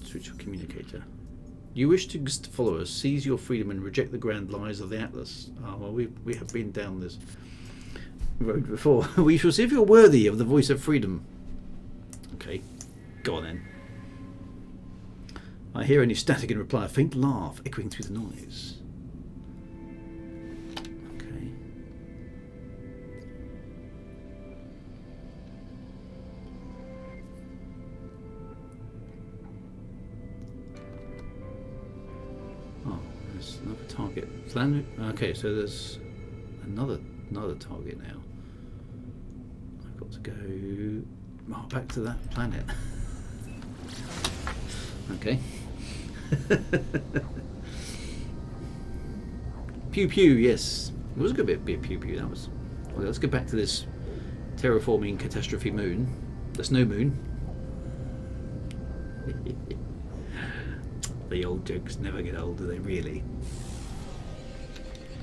A: Switch your communicator. You wish to follow us, seize your freedom and reject the grand lies of the Atlas. Ah, well, we have been down this road before. We shall see if you're worthy of the voice of freedom. Okay, go on then. I hear only static in reply, a faint laugh echoing through the noise. Okay. Oh, there's another target. Okay, so there's another target now. I've got to go back to that planet. Okay. Pew pew, yes. It was a good bit pew pew. That was. Well, let's get back to this terraforming catastrophe moon, the snow moon. The old jokes never get old, do they? Really?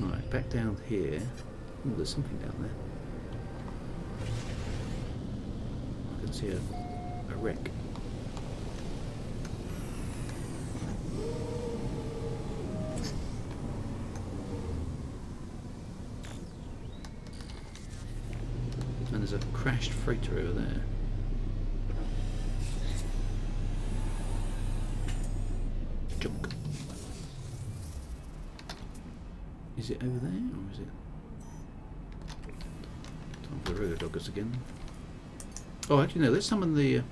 A: Right, back down here. Oh, there's something down there. I can see a wreck. And there's a crashed freighter over there. Junk. Is it over there, or is it? Time for the Rogodoggers again. Oh, actually no, let's summon the...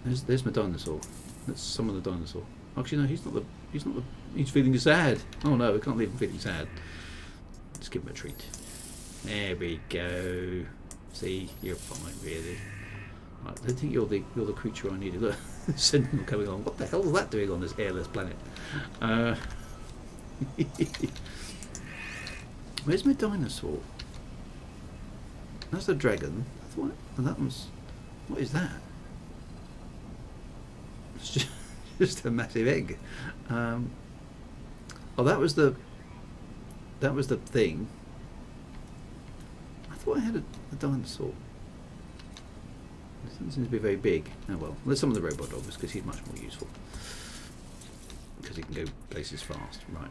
A: there's my dinosaur. Let's summon the dinosaur. Actually no, he's feeling sad. Oh no, we can't leave him feeling sad. Let's give him a treat. There we go. See, you're fine, really. Right, I don't think you're the creature I needed. Look, Sentinel coming on. What the hell is that doing on this airless planet? Where's my dinosaur? That's the dragon. What? And that one's... What is that? It's just a massive egg. Oh, that was the thing. I thought I had a dinosaur. It doesn't seem to be very big. Oh well, let's summon the robot dogs because he's much more useful. Because he can go places fast. Right.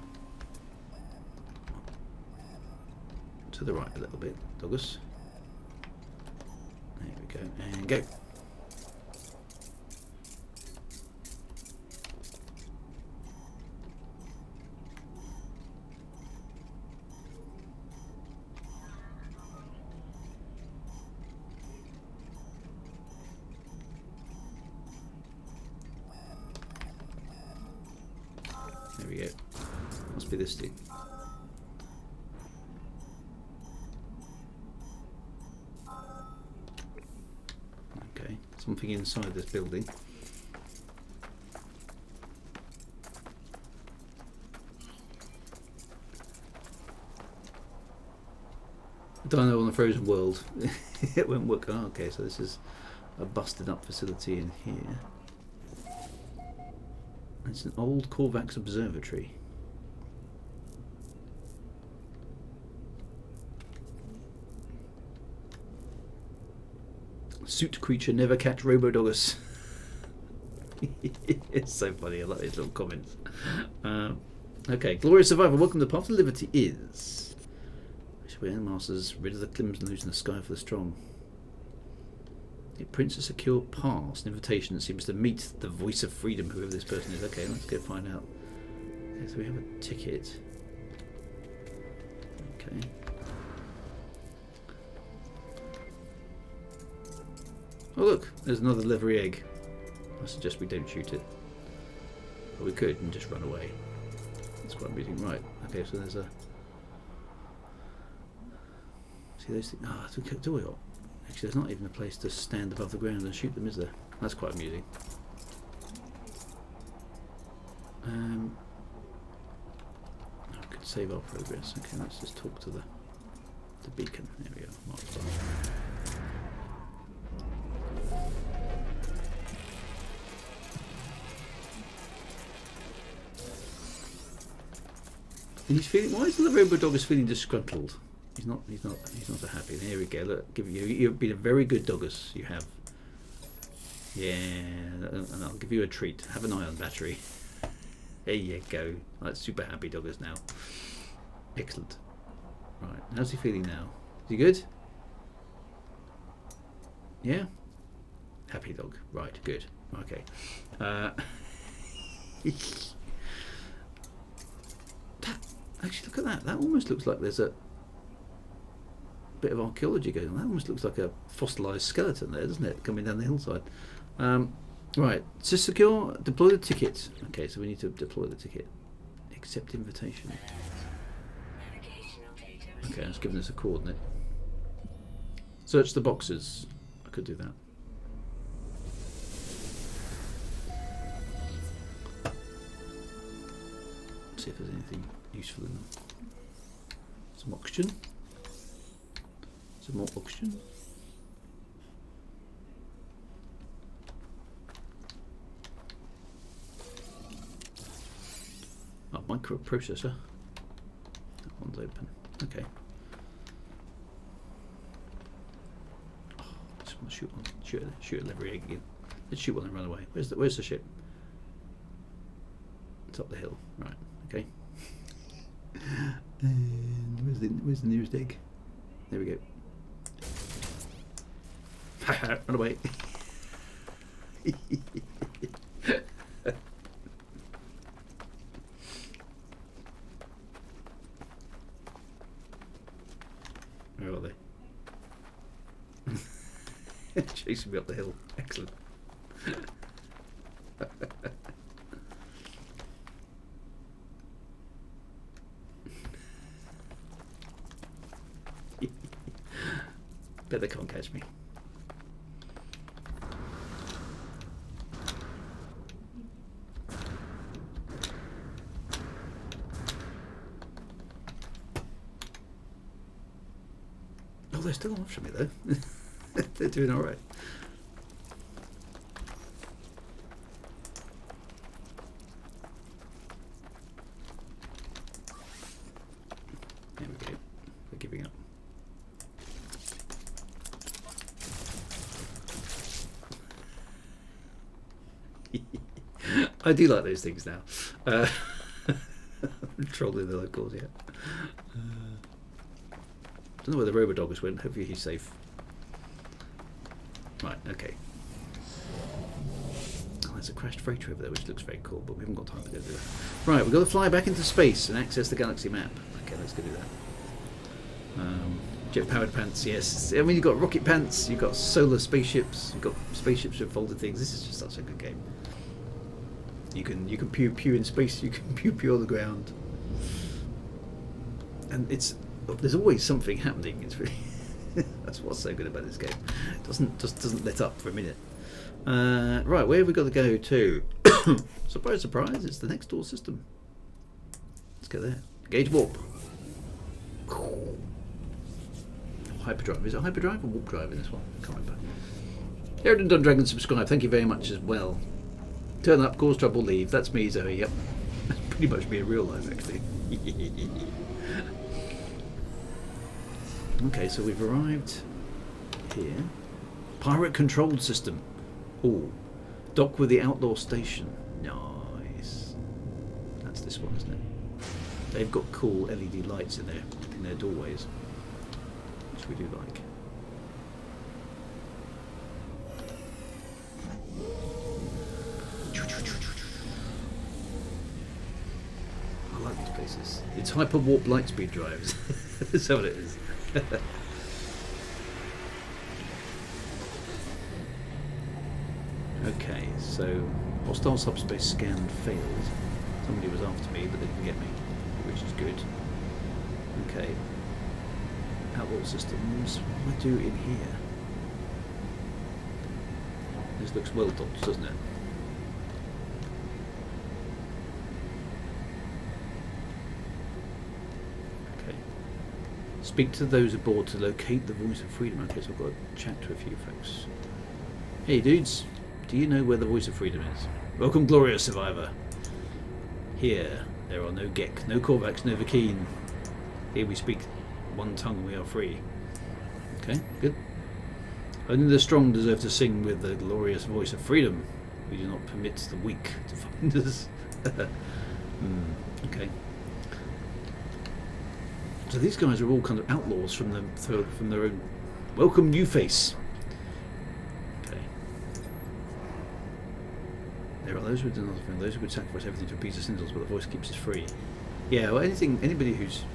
A: To the right a little bit, Douglas. There we go, and go. There we go. Must be this thing. Okay, something inside this building. Dino on the frozen world. It won't work. Oh, okay, so this is a busted up facility in here. It's an old Korvax observatory. Suit creature never catch Robodogus. It's so funny, I like these little comments. Okay, glorious survivor, welcome to the path to liberty is. We're masters, rid of the climbs and losing the sky for the strong. It prints a secure pass, an invitation that seems to meet the voice of freedom, whoever this person is. Okay, let's go find out. Okay, so we have a ticket. Okay. Oh look, there's another livery egg. I suggest we don't shoot it. Or we could and just run away. That's quite amusing. Right, okay, so there's a... See those things? Ah, oh, do we? Actually, there's not even a place to stand above the ground and shoot them, is there? That's quite amusing. I could save our progress. Okay, let's just talk to the The beacon. There we go. Milestone. He's feeling. Why is the robo dog is feeling disgruntled? He's not so happy. There we go. Look, you've been a very good doggus. You have. Yeah, and I'll give you a treat. Have an ion battery. There you go. That's super happy doggus now. Excellent. Right, how's he feeling now? Is he good? Yeah? Happy dog. Right, good. Okay. Actually, look at that. That almost looks like there's a bit of archaeology going on. That almost looks like a fossilised skeleton there, doesn't it? Coming down the hillside. Right, to secure, deploy the ticket. Okay, so we need to deploy the ticket. Accept invitation. Okay, it's given us a coordinate. Search the boxes. I could do that. See if there's anything useful in them. Some oxygen. Some more oxygen. Oh, microprocessor. That one's open. Okay. Oh, I just want to shoot one. Shoot a livery egg again. Let's shoot one and run away. Where's the ship? It's up the hill. Right. Okay. And where's the nearest egg? There we go. Run away. Where are they? Chasing me up the hill. Excellent. Bet they can't catch me. Oh, they're still after me though. They're doing all right. There we go. They're giving up. I do like those things now. Trolling the locals, yeah. Don't know where the robodoggers went. Hopefully he's safe. Right, okay. Oh, there's a crashed freighter over there, which looks very cool, but we haven't got time to go do that. Right, we've got to fly back into space and access the galaxy map. Okay, let's go do that. Jet-powered pants, yes. I mean, you've got rocket pants, you've got solar spaceships, you've got spaceships with folded things. This is just such a good game. You can pew pew in space, you can pew pew on the ground, and there's always something happening. It's really that's what's so good about this game. It doesn't let up for a minute. Right, where have we got to go to? Surprise, surprise! It's the next door system. Let's go there. Gauge warp. Hyperdrive. Is it hyperdrive or warp drive in this one? I can't remember. Eridan Dundragon subscribe. Thank you very much as well. Turn up, cause trouble, leave. That's me, Zoe. Yep. That's pretty much me in real life, actually. Okay, so we've arrived here. Pirate controlled system. Oh, dock with the outlaw station. Nice. That's this one, isn't it? They've got cool LED lights in their doorways, which we do like. I like these places. It's hyper warp light speed drives. That's what it is. Okay, so hostile subspace scan failed. Somebody was after me, but they didn't get me, which is good. Okay. Outlaw systems. What do I do in here? This looks well dodged, doesn't it? Speak to those aboard to locate the voice of freedom. Okay, so I've got to chat to a few folks. Hey dudes, do you know where the voice of freedom is? Welcome, glorious survivor. Here, there are no Gek, no Korvax, no Vakeen. Here we speak one tongue and we are free. Okay, good. Only the strong deserve to sing with the glorious voice of freedom. We do not permit the weak to find us. Okay. So these guys are all kind of outlaws from their own. Welcome, new face. Okay. There are those who do not offend, those who would sacrifice everything to appease the Sindels, but the voice keeps us free. Yeah, well, anybody who's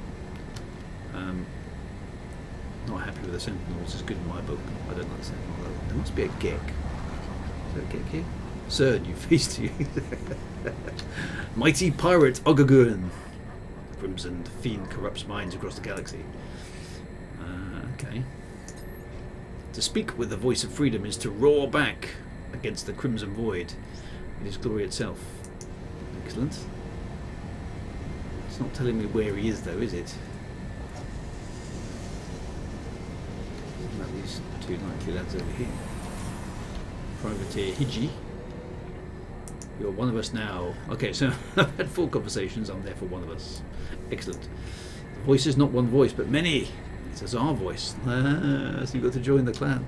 A: not happy with the Sentinels is good in my book. I don't like the Sentinels. There must be a Gek. Is there a Gek here? Sir, new face to you. Mighty pirate Ogagun. Crimson fiend corrupts minds across the galaxy. Okay. To speak with the voice of freedom is to roar back against the crimson void. It is glory itself. Excellent. It's not telling me where he is, though, is it? Isn't that these two likely lads over here? Privateer Hiji. You're one of us now. Okay, so I've had 4 conversations. I'm therefore one of us. Excellent. The voice is not one voice, but many. It says our voice. So you've got to join the clan.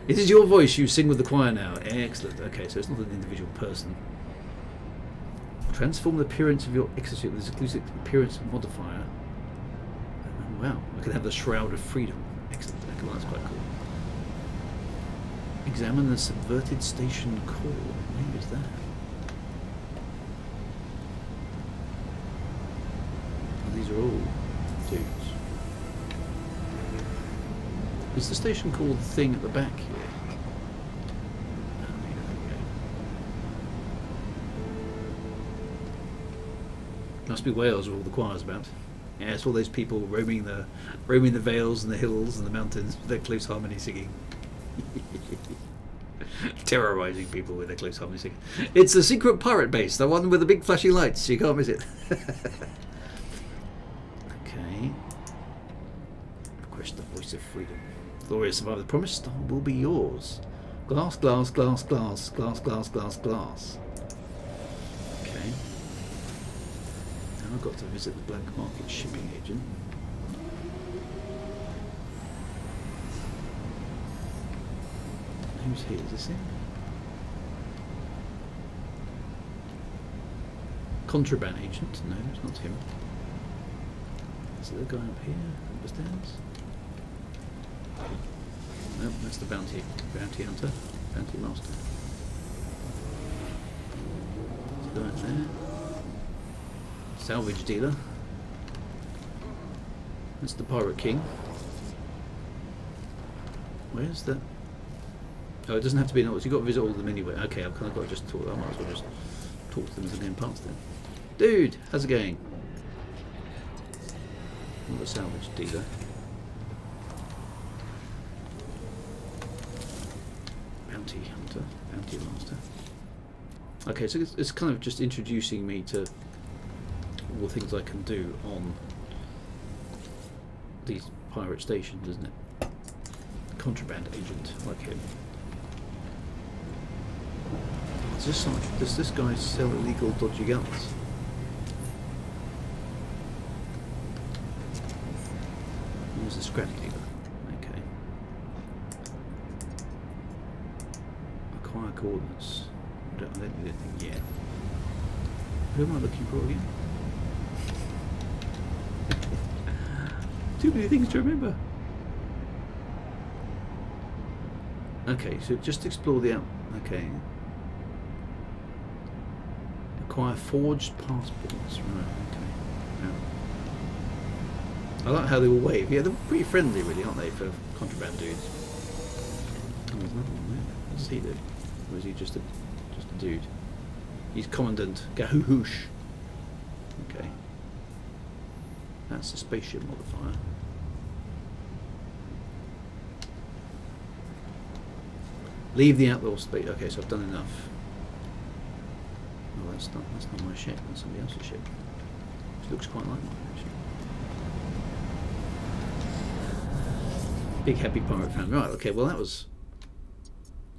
A: It is your voice. You sing with the choir now. Excellent. Okay, so it's not an individual person. Transform the appearance of your exosuit with this exclusive appearance modifier. Oh, wow. I can have the Shroud of Freedom. Excellent. Okay, well, that's quite cool. Examine the subverted station core. Where is that? These are all dudes. Is the station called the thing at the back here? Oh, yeah, there we go. Must be Wales where all the choir's about. Yeah, it's all those people roaming the vales and the hills and the mountains with their close harmony singing. Terrorizing people with their close harmony singing. It's the secret pirate base, the one with the big flashing lights. You can't miss it. Okay. Request the voice of freedom. Glorious survivor, the promised star will be yours. Glass, glass, glass, glass, glass, glass, glass, glass. Okay. Now I've got to visit the black market shipping agent. Who's here? Is this him? Contraband agent? No, it's not him. Is it the guy up here? Understands? Nope, that's the bounty hunter, bounty master. There's a guy there. Salvage dealer. That's the pirate king. Where's the? Oh, it doesn't have to be noticed. You've got to visit all of them anyway. Okay, I've kind of got to just talk. I might as well just talk to them as I'm going past them. Dude, how's it going? I'm the salvage dealer. Bounty hunter, bounty master. Okay, so it's kind of just introducing me to all the things I can do on these pirate stations, isn't it? Contraband agent like him. Does this guy sell illegal dodgy guns? Who's the scrap dealer? Okay. Acquire coordinates. I don't need anything yet. Who am I looking for again? Too many things to remember. Okay, so just explore the out. Okay. Acquire forged passports. Right. Okay. Yeah. I like how they all wave. Yeah, they're pretty friendly, really, aren't they, for contraband dudes? Oh, there's another one there. What's he do? Or is he just a dude? He's Commandant Gahuhoosh. Okay. That's a spaceship modifier. Leave the outlaw space. Okay, so I've done enough. Oh, that's not my ship. That's somebody else's ship. Which looks quite like mine, actually. Big happy pirate fan. Right, okay, well that was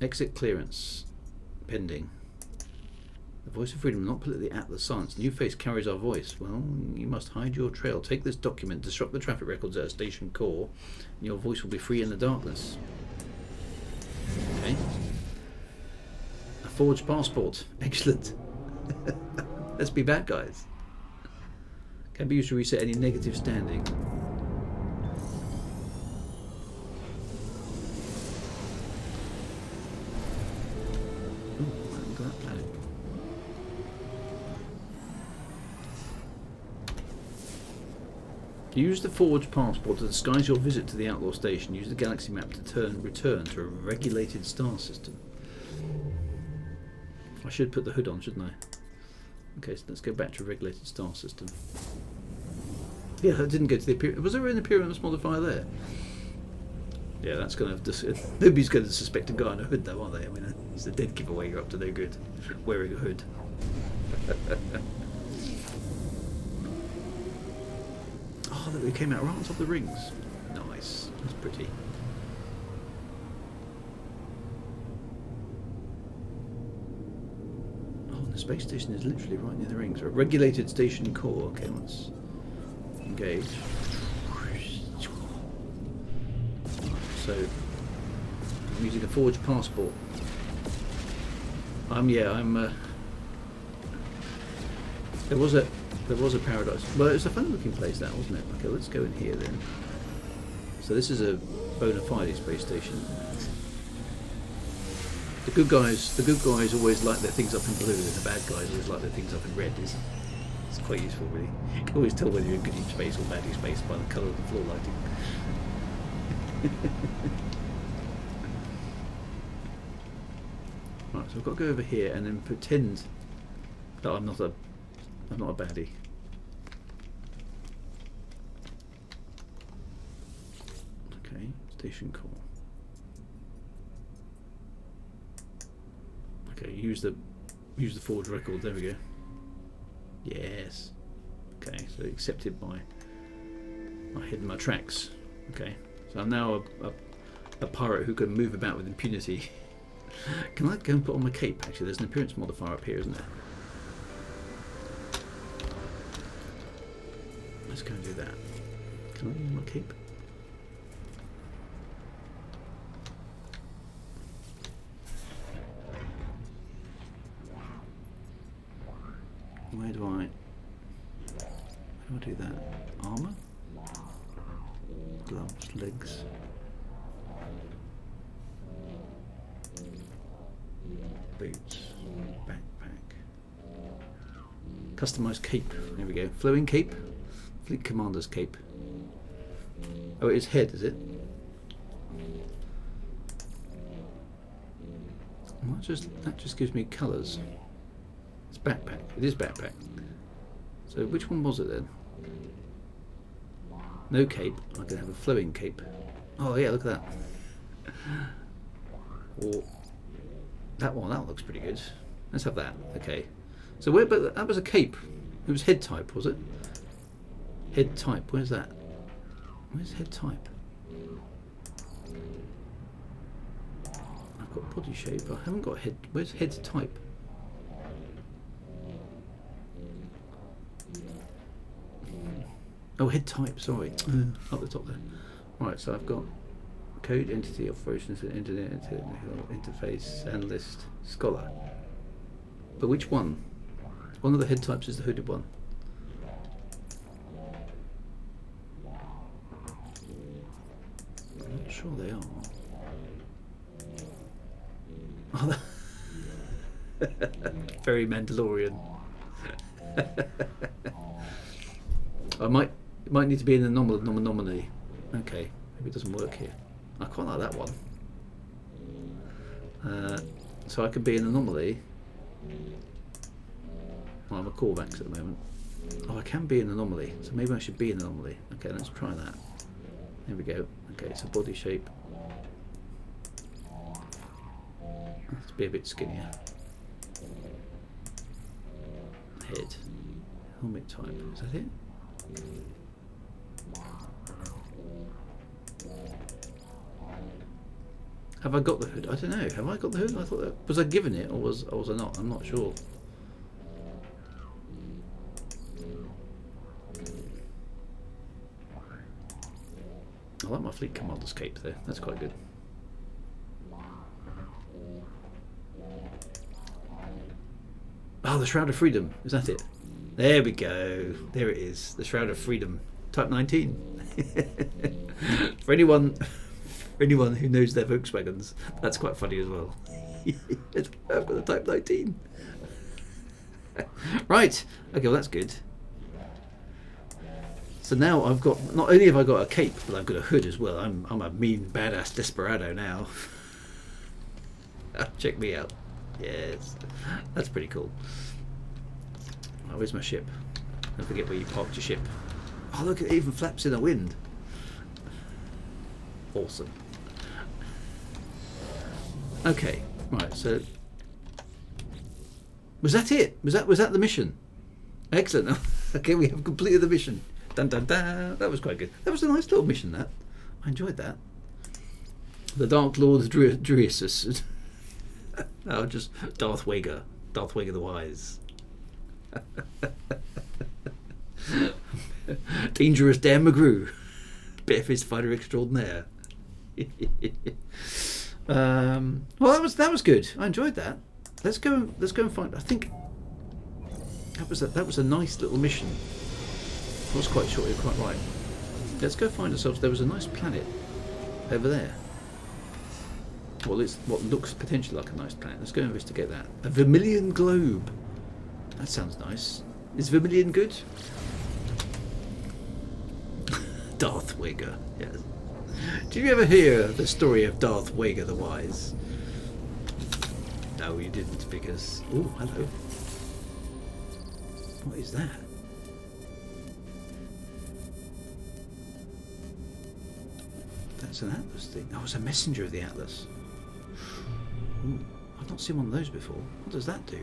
A: exit clearance pending. The voice of freedom, not politically Atlas silence. New face carries our voice. Well, you must hide your trail. Take this document, disrupt the traffic records at a station core, and your voice will be free in the darkness. Okay. A forged passport. Excellent. Let's be bad guys. Can be used to reset any negative standing. Use the forged passport to disguise your visit to the outlaw station. Use the galaxy map to return to a regulated star system. I should put the hood on, shouldn't I? Okay, so let's go back to a regulated star system. Yeah, I didn't go to the appearance. Was there an appearance modifier there? Yeah, that's going to have... Nobody's going to suspect a guy in a hood, though, are they? I mean, it's a dead giveaway. You're up to no good wearing a hood. Oh, look, we came out right on top of the rings. Nice. That's pretty. Oh, and the space station is literally right near the rings. A regulated station core. Okay, let's engage. So, I'm using a forged passport. There was a paradise. Well, it was a fun-looking place, that, wasn't it? Okay, let's go in here then. So this is a bona fide space station. The good guys always like their things up in blue, and the bad guys always like their things up in red. It's quite useful, really. You can always tell whether you're in good space or bad space by the colour of the floor lighting. Right, so I've got to go over here and then pretend that I'm not a baddie. Okay, station core. Okay, use the forged record. There we go. Yes. Okay, so accepted by I hidden my tracks. Okay, so I'm now a pirate who can move about with impunity. Can I go and put on my cape? Actually, there's an appearance modifier up here, isn't there? Let's go and do that. Can I use my cape? Where do I do that? Armour? Gloves, legs. Boots, backpack. Customised cape. There we go. Flowing cape. Fleet Commander's cape. Oh, it is head, is it? Well, that just gives me colours. It's backpack. It is backpack. So which one was it then? No cape. I can have a flowing cape. Oh yeah, look at that. Or that one. That looks pretty good. Let's have that. Okay. So but that was a cape. It was head type, was it? Head type. Where's that? Where's head type? I've got body shape. I haven't got head. Where's head type? Oh, head type. Sorry, up the top there. Right. So I've got code, entity, operations, internet, interface, analyst, scholar. But which one? One of the head types is the hooded one. I'm not sure they are. Oh, very Mandalorian. It might need to be an anomaly. Okay, maybe it doesn't work here. I quite like that one. So I could be an anomaly. Well, I'm a Corvax at the moment. Oh, I can be an anomaly. So maybe I should be an anomaly. Okay, let's try that. There we go. Okay, so body shape. Let's be a bit skinnier. Head. Helmet type. Is that it? Have I got the hood? I don't know. Have I got the hood? I thought that, was I given it, or was I not? I'm not sure. I like my fleet commander's cape there. That's quite good. Oh, the Shroud of Freedom. Is that it? There we go. There it is. The Shroud of Freedom. Type 19. For anyone who knows their Volkswagens, that's quite funny as well. I've got the Type 19. Right. Okay, well that's good. So now I've got, not only have I got a cape, but I've got a hood as well. I'm a mean, badass desperado now. Check me out. Yes, that's pretty cool. Oh, where's my ship? Don't forget where you parked your ship. Oh, look, it even flaps in the wind. Awesome. Okay, right. So, was that it? Was that the mission? Excellent. Okay, we have completed the mission. Dun dun dun. That was quite good. That was a nice little mission. That I enjoyed that. The Dark Lord Druisus. Oh, just Darth Vader the Wise. Dangerous Dan McGrew, Bearfist Fighter Extraordinaire. Well, that was good. I enjoyed that. Let's go and find. I think that was a nice little mission. It was quite short. You're quite right. Let's go find ourselves. There was a nice planet over there. Well, it's what looks potentially like a nice planet. Let's go investigate that. A vermilion globe. That sounds nice. Is vermilion good? Darth Vader. Yes. Did you ever hear the story of Darth Vader the Wise? No, you didn't, because... Oh, hello. What is that? That's an Atlas thing. Oh, it's a messenger of the Atlas. Ooh, I've not seen one of those before. What does that do?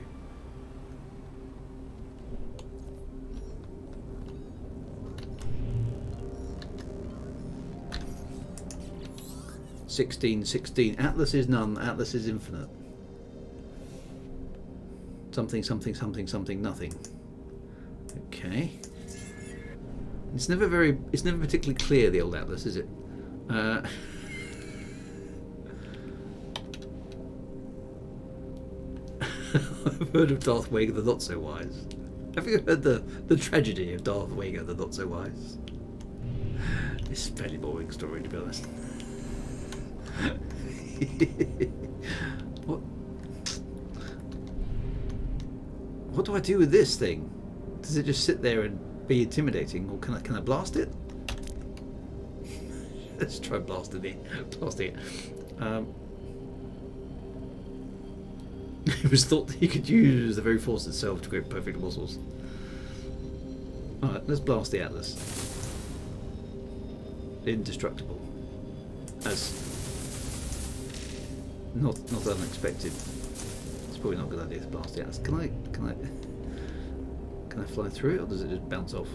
A: $16. Atlas is none. Atlas is infinite. Something, something, something, something, nothing. Okay. It's never particularly clear, the old Atlas, is it? I've heard of Darth Vader the Not So Wise. Have you heard the tragedy of Darth Vader the Not So Wise? It's a fairly boring story, to be honest. What do I do with this thing? Does it just sit there and be intimidating, or can I blast it? Let's try blasting it. It was thought that you could use the very force itself to create perfect muscles. Alright, let's blast the Atlas. Indestructible. As not unexpected. It's probably not a good idea to blast the Atlas. Can I fly through it, or does it just bounce off?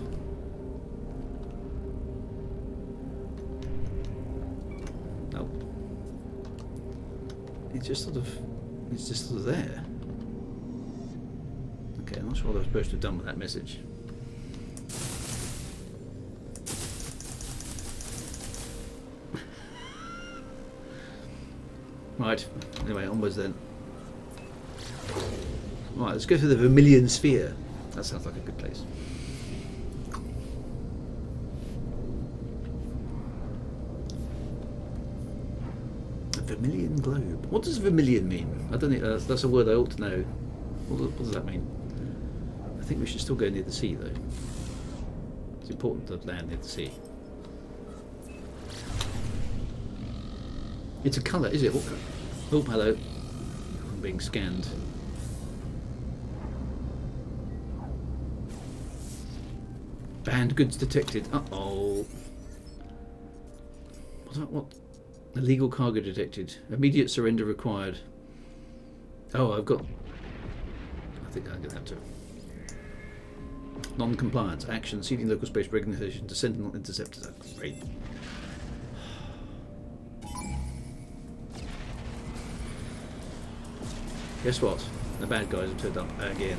A: No. It's just sort of there. Okay, I'm not sure what I was supposed to have done with that message. Right, anyway, onwards then. Right, let's go to the Vermilion Sphere. That sounds like a good place. A vermilion globe. What does vermilion mean? I don't know. That's a word I ought to know. What does that mean? I think we should still go near the sea, though. It's important to land near the sea. It's a colour, is it? Oh, hello. I'm being scanned. Banned goods detected. Uh-oh. What? Illegal cargo detected. Immediate surrender required. Oh, I think I'm going to have to. Non-compliance. Action. Ceding local space regulation to Sentinel interceptors. That's great. Guess what? The bad guys have turned up again.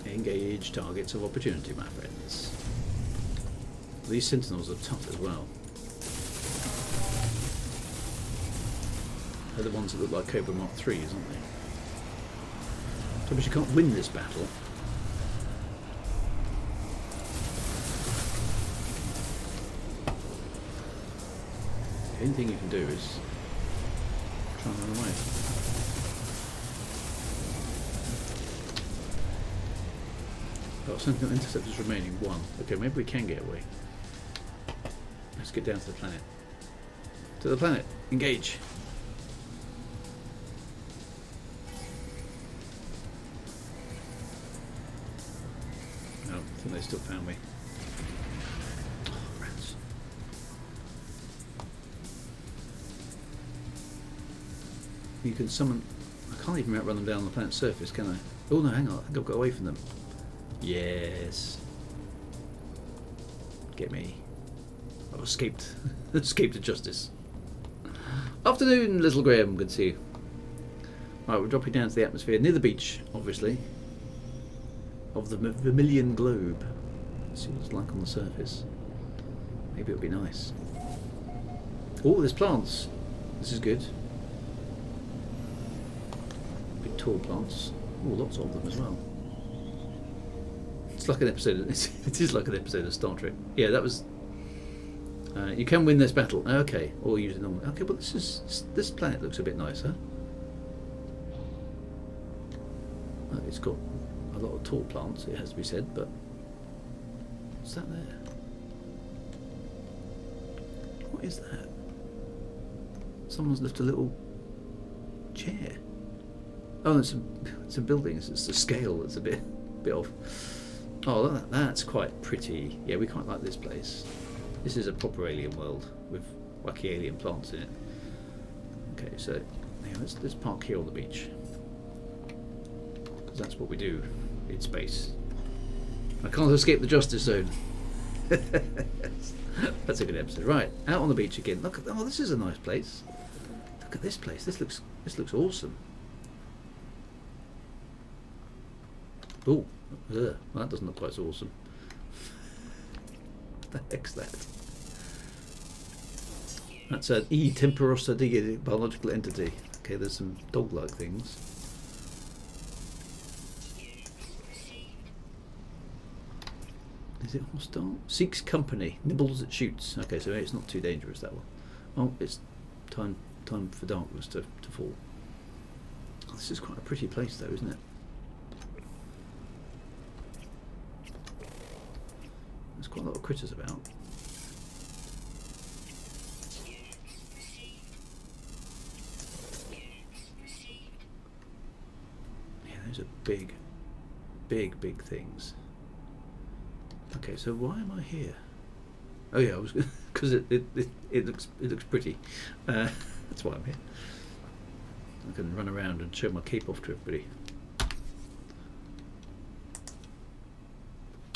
A: Engage targets of opportunity, my friends. These sentinels are tough as well. They're the ones that look like Cobra Mark 3s, aren't they? So but you can't win this battle. The only thing you can do is try and run away. Oh, Sentinel interceptors remaining 1. Okay, maybe we can get away. Let's get down to the planet. To the planet! Engage! No, I think they still found me. Oh, rats. You can summon... I can't even outrun them down the planet's surface, can I? Oh no, hang on, I think I've got away from them. Yes. Get me. I've escaped. Escaped to justice. Afternoon, little Graham. Good to see you. Right, we're dropping down to the atmosphere near the beach, obviously, of the Vermilion Globe. Let's see what it's like on the surface. Maybe it'll be nice. Oh, there's plants. This is good. Big tall plants. Oh, lots of them as well. It's like an episode. It is like an episode of Star Trek. Yeah, that was. You can win this battle. Okay, or use it normally. Okay, but this planet looks a bit nicer. It's got a lot of tall plants. It has to be said, but what's that there? What is that? Someone's left a little chair. Oh, it's a building. It's the scale that's a bit off. Oh, that's quite pretty. Yeah, we quite like this place. This is a proper alien world with wacky alien plants in it. Okay, so yeah, let's park here on the beach, because that's what we do in space. I can't escape the justice zone. That's a good episode. Right, out on the beach again. Look, oh, this is a nice place. Look at this place. This looks awesome. Oh, well, that doesn't look quite so awesome. What the heck's that? That's an E. temperosa biological entity. Okay, there's some dog-like things. Is it hostile? Seeks company. Nibbles at shoots. Okay, so it's not too dangerous, that one. Oh, it's time for darkness to fall. Oh, this is quite a pretty place though, isn't it? There's quite a lot of critters about. Yeah, those are big things. Okay, so why am I here? Oh yeah, I was because it looks pretty. That's why I'm here. I can run around and show my cape off to everybody.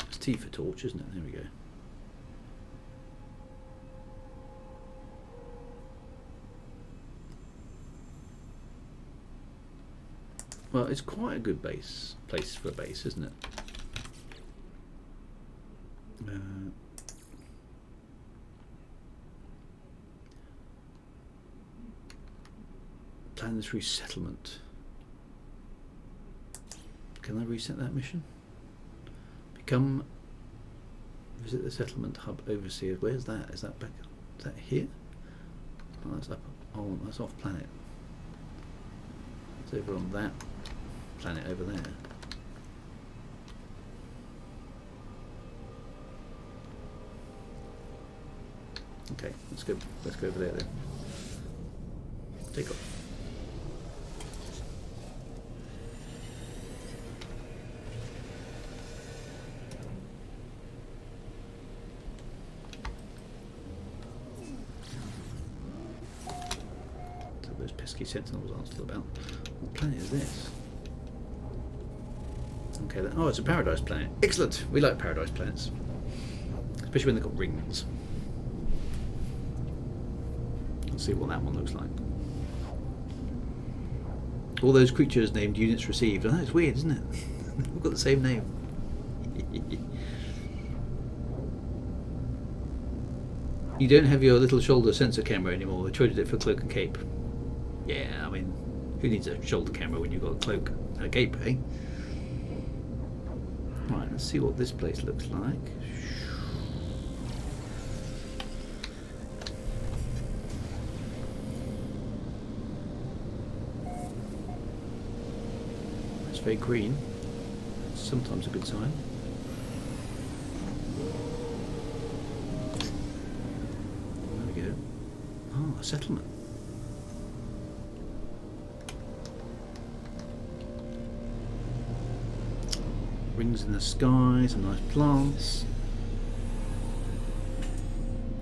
A: It's T for torch, isn't it? There we go. Well, it's quite a good place for a base, isn't it? Planetary settlement. Can I reset that mission? Visit the settlement hub overseer. Where's that? Is that back? Is that here? Oh, that's up. Oh, that's off planet. It's over on that planet over there. Okay, let's go over there then. Take off. So those pesky sentinels aren't still about. What planet is this? Okay, oh, it's a paradise planet. Excellent! We like paradise planets. Especially when they've got rings. Let's see what that one looks like. All those creatures named units received. Oh, it's weird, isn't it? We've got the same name. You don't have your little shoulder sensor camera anymore. We traded it for cloak and cape. Yeah, I mean, who needs a shoulder camera when you've got a cloak and a cape, eh? Right, let's see what this place looks like. It's very green. It's sometimes a good sign. There we go. Oh, a settlement. Rings in the sky, some nice plants.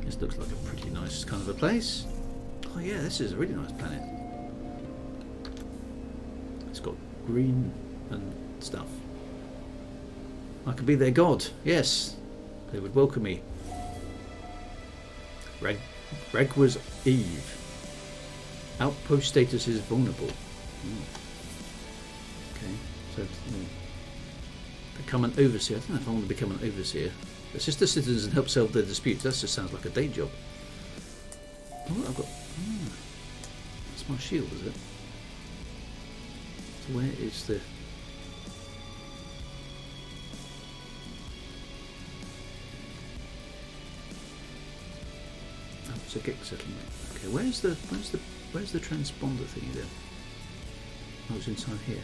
A: This looks like a pretty nice kind of a place. Oh yeah, this is a really nice planet. It's got green and stuff. I could be their god, yes. They would welcome me. Regwa's Eve. Outpost status is vulnerable. Okay, so... become an overseer. I don't know if I want to become an overseer. Assist the citizens and help solve their disputes. That just sounds like a day job. Oh, I've got... that's my shield, is it? So where is the... oh, it's a Gex settlement. Okay, where's the transponder thingy there? Oh, it's inside here.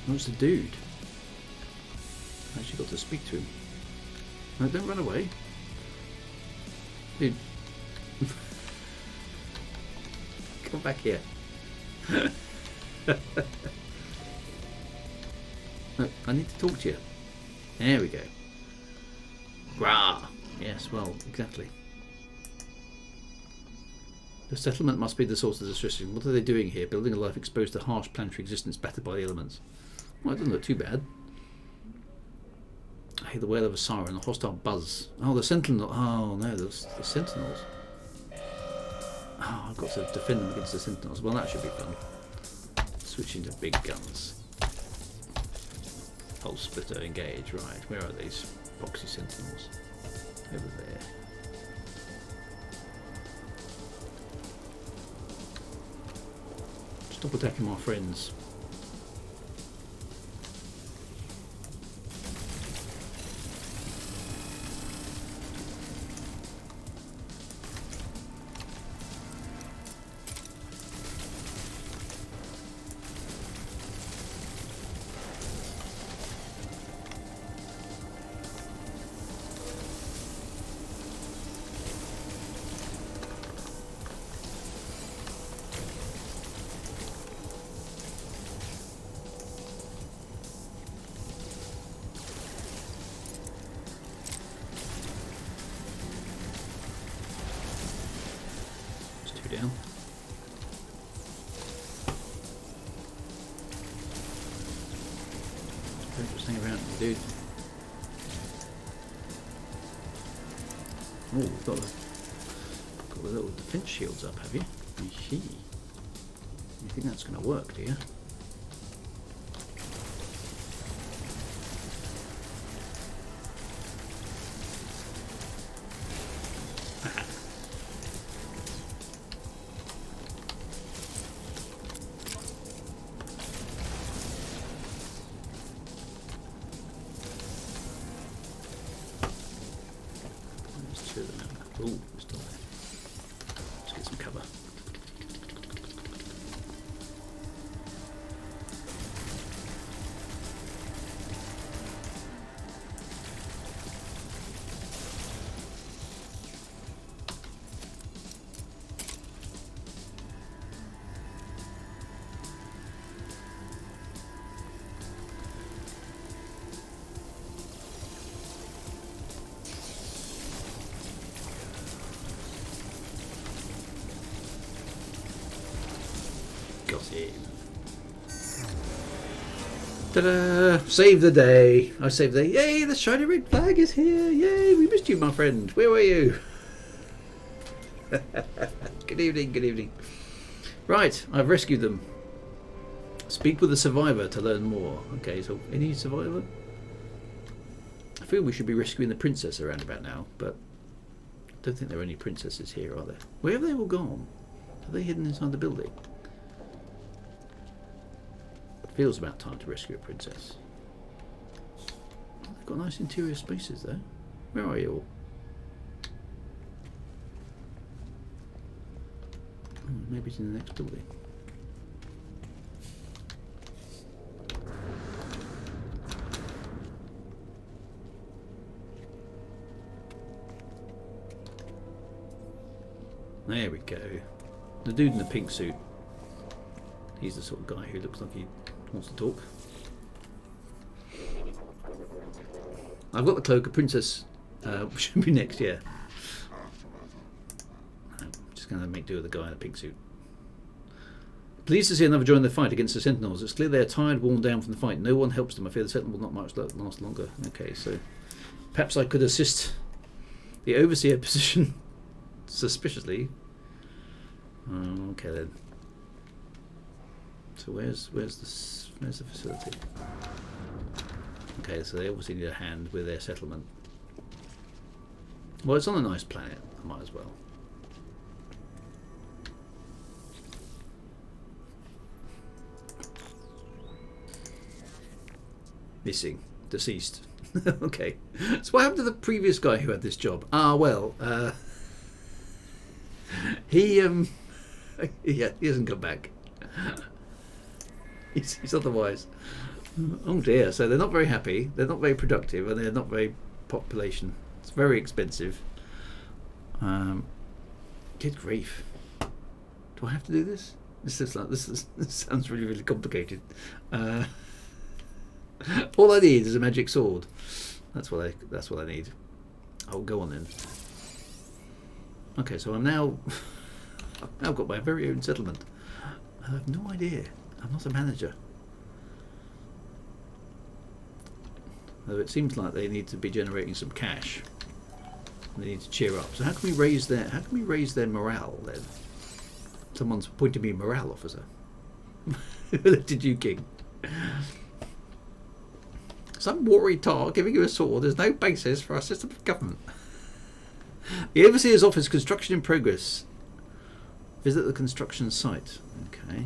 A: Oh, it's the dude. I actually got to speak to him. No, don't run away. Dude. Come back here. No, I need to talk to you. There we go. Rah! Yes, well, exactly. The settlement must be the source of distress. What are they doing here? Building a life exposed to harsh planetary existence, battered by the elements. Well, it doesn't look too bad. I hear the wail of a siren, a hostile buzz. Oh, the sentinel. Oh no, the sentinels. Oh, I've got to defend them against the sentinels. Well, that should be fun. Switching to big guns. Pulse splitter engage. Right, where are these proxy sentinels? Over there. Stop attacking my friends. Down. Just hang around, dude. Oh, we've got the little defense shields up, have you? You think that's going to work, do you? Oh, it's still there. Let's get some cover. Ta-da! Save the day. I saved the day. Yay, the shiny red flag is here. Yay, we missed you, my friend. Where were you? Good evening, good evening. Right, I've rescued them. Speak with the survivor to learn more. Okay, so any survivor? I feel we should be rescuing the princess around about now, but I don't think there are any princesses here, are there? Where have they all gone? Are they hidden inside the building? It feels about time to rescue a princess. Oh, they've got nice interior spaces there. Where are you all? Maybe it's in the next building. There we go. The dude in the pink suit. He's the sort of guy who looks like he wants to talk. I've got the cloak. A princess should be next year. I'm just going to make do with the guy in the pink suit. Pleased to see another join the fight against the Sentinels. It's clear they are tired, worn down from the fight. No one helps them. I fear the Sentinel will not much last longer. Okay, so perhaps I could assist the overseer position suspiciously. Okay then. So where's the facility? Okay, so they obviously need a hand with their settlement. Well, it's on a nice planet. I might as well. Missing. Deceased. Okay. So what happened to the previous guy who had this job? Ah, well, he hasn't come back. He's otherwise. Oh dear. So they're not very happy. They're not very productive, and they're not very population. It's very expensive. Good grief. Do I have to do this? This sounds really, really complicated. All I need is a magic sword. That's what I need. Oh, go on then. Okay, so I've now got my very own settlement. I have no idea. I'm not a manager. Though it seems like they need to be generating some cash. They need to cheer up. So how can we raise their morale then? Someone's appointed me morale officer. Who elected you king? Some worried tar giving you a sword. There's no basis for our system of government. The overseer's office, construction in progress. Visit the construction site. Okay.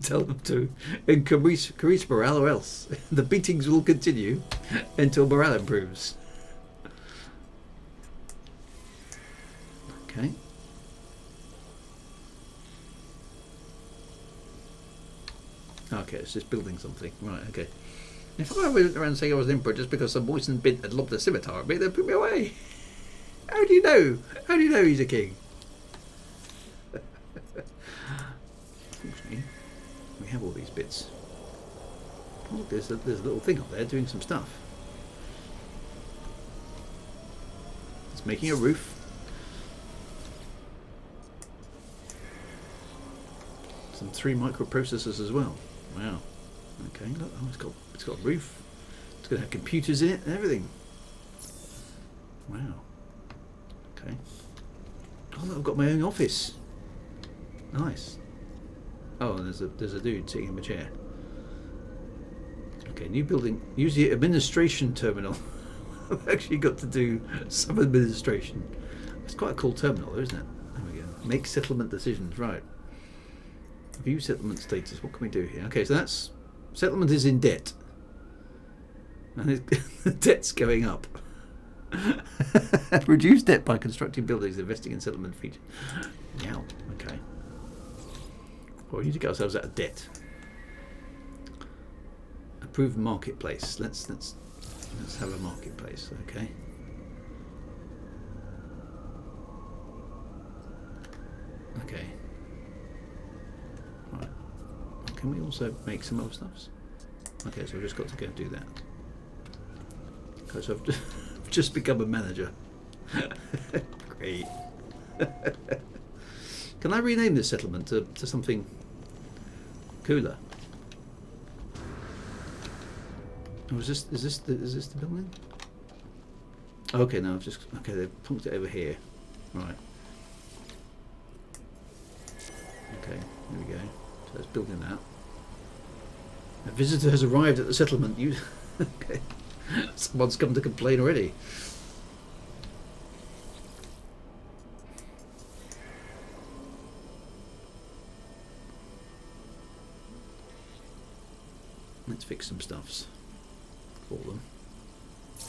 A: Tell them to increase morale, or else the beatings will continue until morale improves. Okay. Okay, it's just building something. Right, okay. If I went around saying I was an emperor just because some moistened bint had lobbed a scimitar at me, they'd put me away. How do you know? How do you know he's a king? Unfortunately, we have all these bits. Oh, there's a little thing up there doing some stuff. It's making a roof. Some 3 microprocessors as well. Wow. Okay, look, oh, it's got a roof. It's going to have computers in it and everything. Wow. Okay. Oh, look, I've got my own office. Nice. Oh, and there's a dude sitting in a chair. Okay, new building. Use the administration terminal. I've actually got to do some administration. It's quite a cool terminal, though, isn't it? There we go. Make settlement decisions. Right. View settlement status. What can we do here? Okay, so that's settlement is in debt, and the debt's going up. Reduce debt by constructing buildings, investing in settlement features. Yeah. Okay. Well, we need to get ourselves out of debt. Approved marketplace. Let's have a marketplace. Okay. Okay. Right. Can we also make some other stuffs? Okay, so I've just got to go and do that. Okay, so I've just become a manager. Great. Can I rename this settlement to something cooler? Oh, is this the building? Okay, no, okay. They've punked it over here, right? Okay, here we go. So it's building that. A visitor has arrived at the settlement. You, okay? Someone's come to complain already. Let's fix some stuffs for them.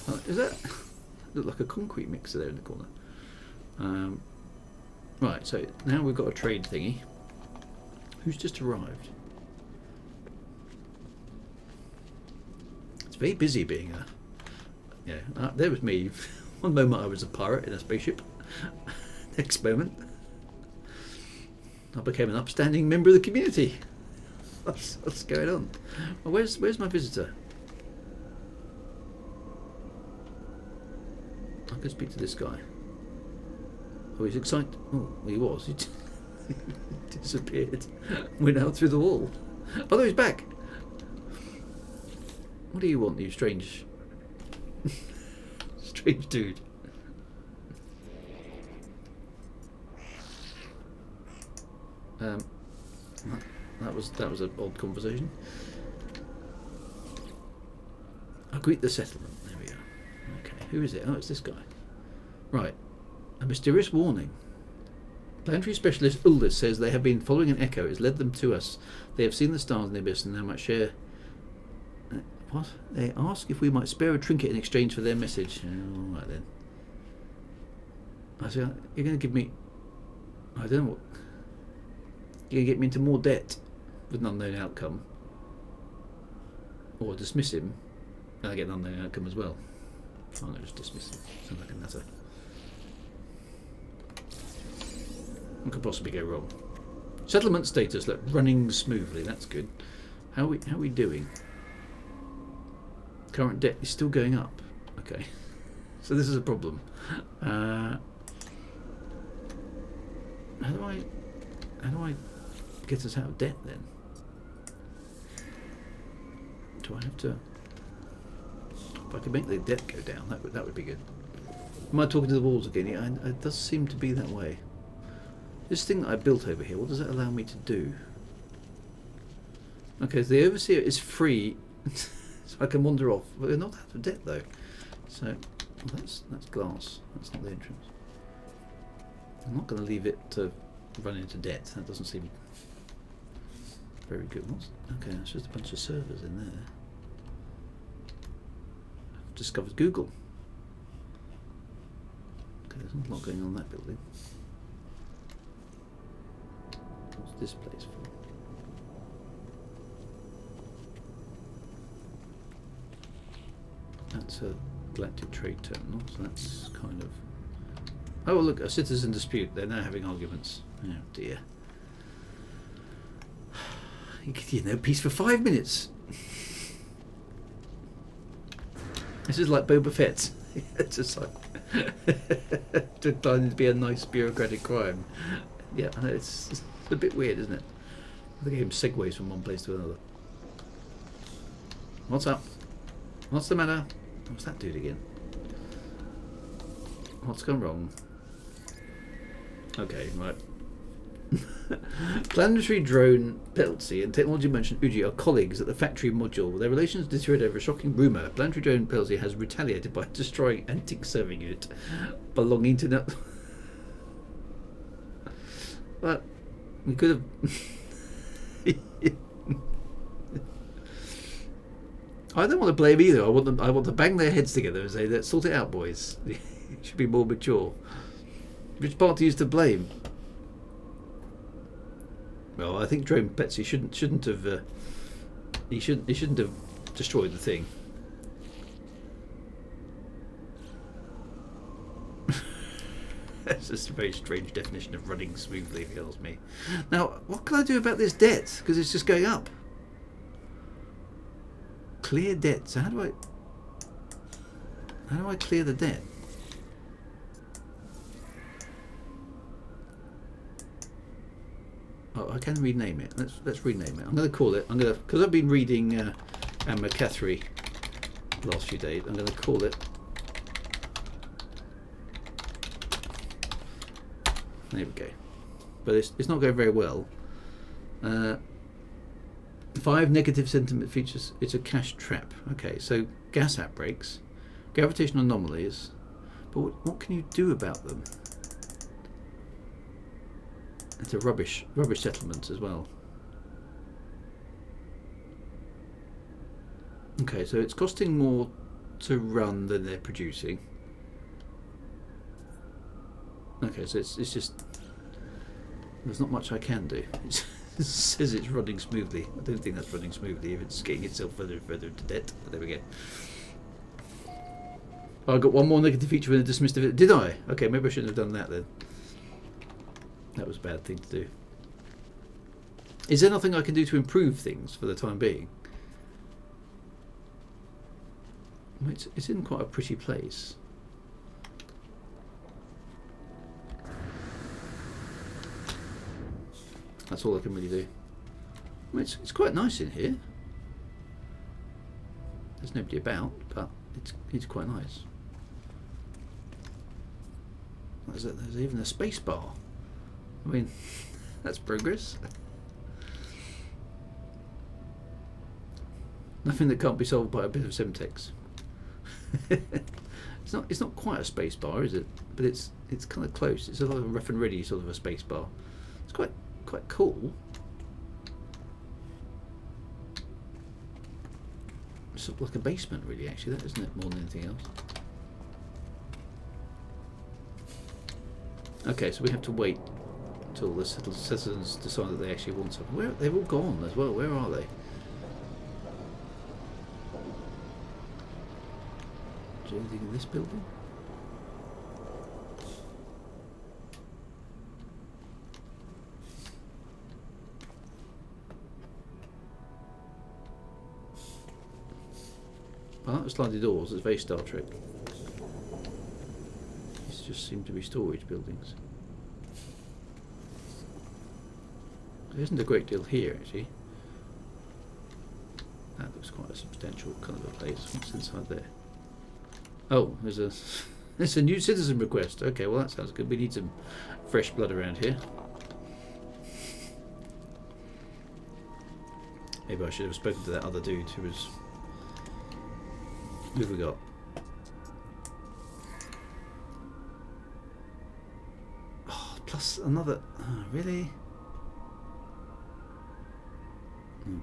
A: Oh, is that look like a concrete mixer there in the corner? Right, so now we've got a trade thingy. Who's just arrived? It's very busy being a... Yeah, there was me. One moment I was a pirate in a spaceship. Next moment I became an upstanding member of the community. What's going on? Well, where's my visitor? I can speak to this guy. Oh, he's excited. Oh, he was. He disappeared. Went out through the wall. Oh, no, he's back. What do you want, you strange dude? That was an odd conversation. I'll greet the settlement. There we go. Okay, who is it? Oh, it's this guy. Right. A mysterious warning. Planetary specialist Uldis says they have been following an echo. It has led them to us. They have seen the stars in the abyss and now might share... what? They ask if we might spare a trinket in exchange for their message. Oh, alright then. I say, you're going to give me... I don't know what... You're going to get me into more debt with an unknown outcome. Or dismiss him and I get an unknown outcome as well. I'm going to just dismiss him. Sounds like a nutter. What could possibly go wrong? Settlement status, look, running smoothly. That's good. How are we doing? Current debt is still going up. Okay, so this is a problem. How do I get us out of debt then? Do I have to? If I could make the debt go down, that would be good. Am I talking to the walls again? Yeah, it does seem to be that way. This thing that I built over here, what does it allow me to do? Okay, so the overseer is free, so I can wander off. We're not out of debt though. So well, that's glass. That's not the entrance. I'm not going to leave it to run into debt. That doesn't seem very good. Okay, that's just a bunch of servers in there. I've discovered Google. Okay, there's not a lot going on in that building. What's this place for? That's a galactic trade terminal, so that's kind of... Oh, look, a citizen dispute. They're now having arguments. Oh dear. You know, peace for 5 minutes. This is like Boba Fett. It's just like trying to be a nice bureaucratic crime. Yeah, I know, it's a bit weird, isn't it? The game segues from one place to another. What's up? What's the matter? What's that dude again? What's gone wrong? Okay, right. Planetary drone Peltzy and technology merchant Uji are colleagues at the factory module. Their relations deteriorated over a shocking rumour. Planetary drone Peltzy has retaliated by destroying antique serving unit belonging to... But we could have... I don't want to blame either. I want to bang their heads together and say, let's sort it out, boys. You should be more mature. Which party is to blame? Well, I think Drone Petsy shouldn't have. He shouldn't have destroyed the thing. That's just a very strange definition of running smoothly, if you ask me. Now, what can I do about this debt? Because it's just going up. Clear debt. So how do I clear the debt? Oh, I can rename it. Let's rename it. I'm going to call it. Because I've been reading Anne McCaffrey the last few days. I'm going to call it. There we go. But it's not going very well. 5 negative sentiment features. It's a cache trap. Okay, so gas outbreaks, gravitational anomalies, but what can you do about them? It's a rubbish settlement as well. Okay, so it's costing more to run than they're producing. Okay, so it's just there's not much I can do. It says it's running smoothly. I don't think that's running smoothly if it's getting itself further and further into debt. But there we go. Oh, I got one more negative feature when I dismissed it. Did I? Okay, maybe I shouldn't have done that then. That was a bad thing to do. Is there nothing I can do to improve things for the time being? It's in quite a pretty place. That's all I can really do. I mean, it's quite nice in here. There's nobody about, but it's quite nice. There's even a space bar. I mean, that's progress. Nothing that can't be solved by a bit of Semtex. It's not quite a space bar, is it? But it's kind of close. It's a lot of rough and ready sort of a space bar. It's quite cool. It's sort of like a basement, really. Actually, that isn't it more than anything else. Okay, so we have to wait until the citizens decide that they actually want something. They've all gone as well. Where are they? Is there anything in this building? I like the sliding doors. It's very Star Trek. These just seem to be storage buildings. There isn't a great deal here, actually. That looks quite a substantial kind of a place. What's inside there? Oh, there's a new citizen request. Okay, well that sounds good. We need some fresh blood around here. Maybe I should have spoken to that other dude who was... Who have we got? Oh, plus another... Oh, really?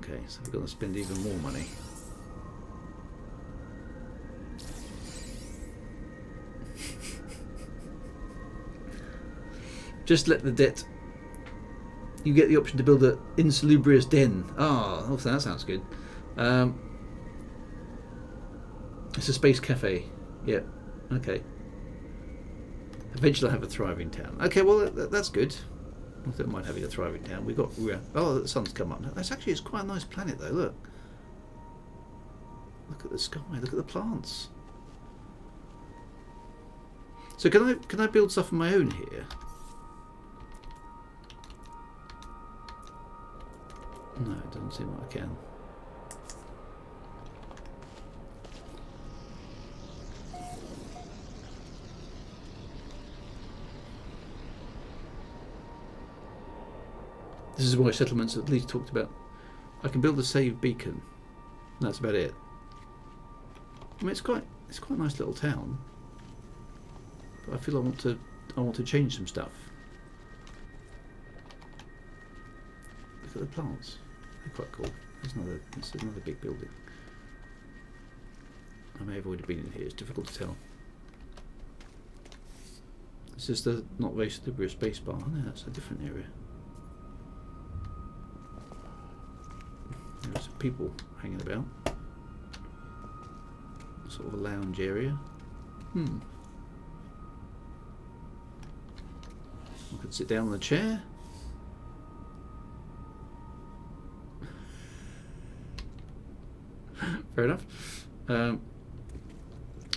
A: Okay, so we've got to spend even more money. Just let the debt... You get the option to build an insalubrious den. Oh, that sounds good. It's a space cafe. Yeah. Okay. Eventually I'll have a thriving town. Okay, well that's good. I don't mind having a thriving town. We've got... Oh, the sun's come up now. It's quite a nice planet though, look. Look at the sky, look at the plants. So can I build stuff of my own here? No, it doesn't seem like I can. This is why settlements at least talked about. I can build a save beacon. That's about it. I mean, it's quite a nice little town. But I feel I want to change some stuff. Look at the plants. They're quite cool. There's another big building. I may have already been in here. It's difficult to tell. It's just a not very slippery space bar. No, that's a different area. There's some people hanging about. Sort of a lounge area. I could sit down on a chair. Fair enough.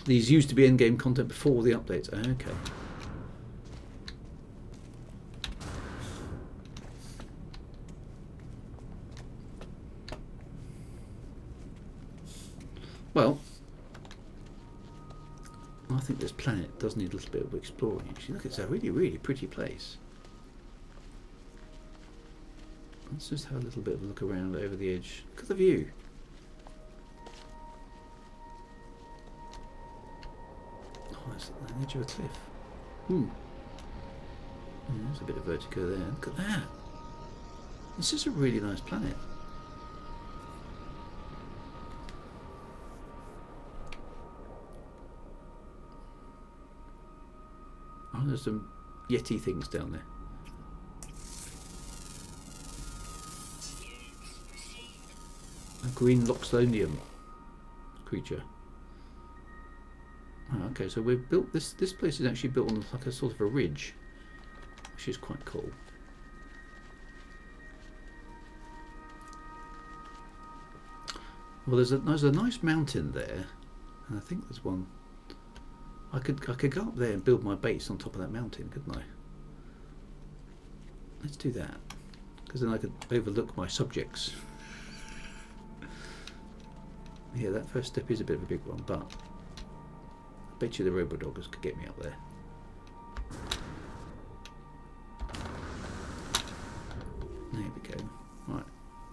A: These used to be in-game content before the updates. Okay. Well, I think this planet does need a little bit of exploring. Actually, look, it's a really, really pretty place. Let's just have a little bit of a look around over the edge. Look at the view. Oh, it's at the edge of a cliff. There's a bit of vertigo there. Look at that. This is a really nice planet. Oh, there's some Yeti things down there. A green Loxlonium creature. Oh, okay, so we've built this. This place is actually built on like a sort of a ridge, which is quite cool. Well, there's a nice mountain there, and I think there's one. I could go up there and build my base on top of that mountain, couldn't I? Let's do that, because then I could overlook my subjects. Yeah, that first step is a bit of a big one, but I bet you the robo-doggers could get me up there. There we go. Right,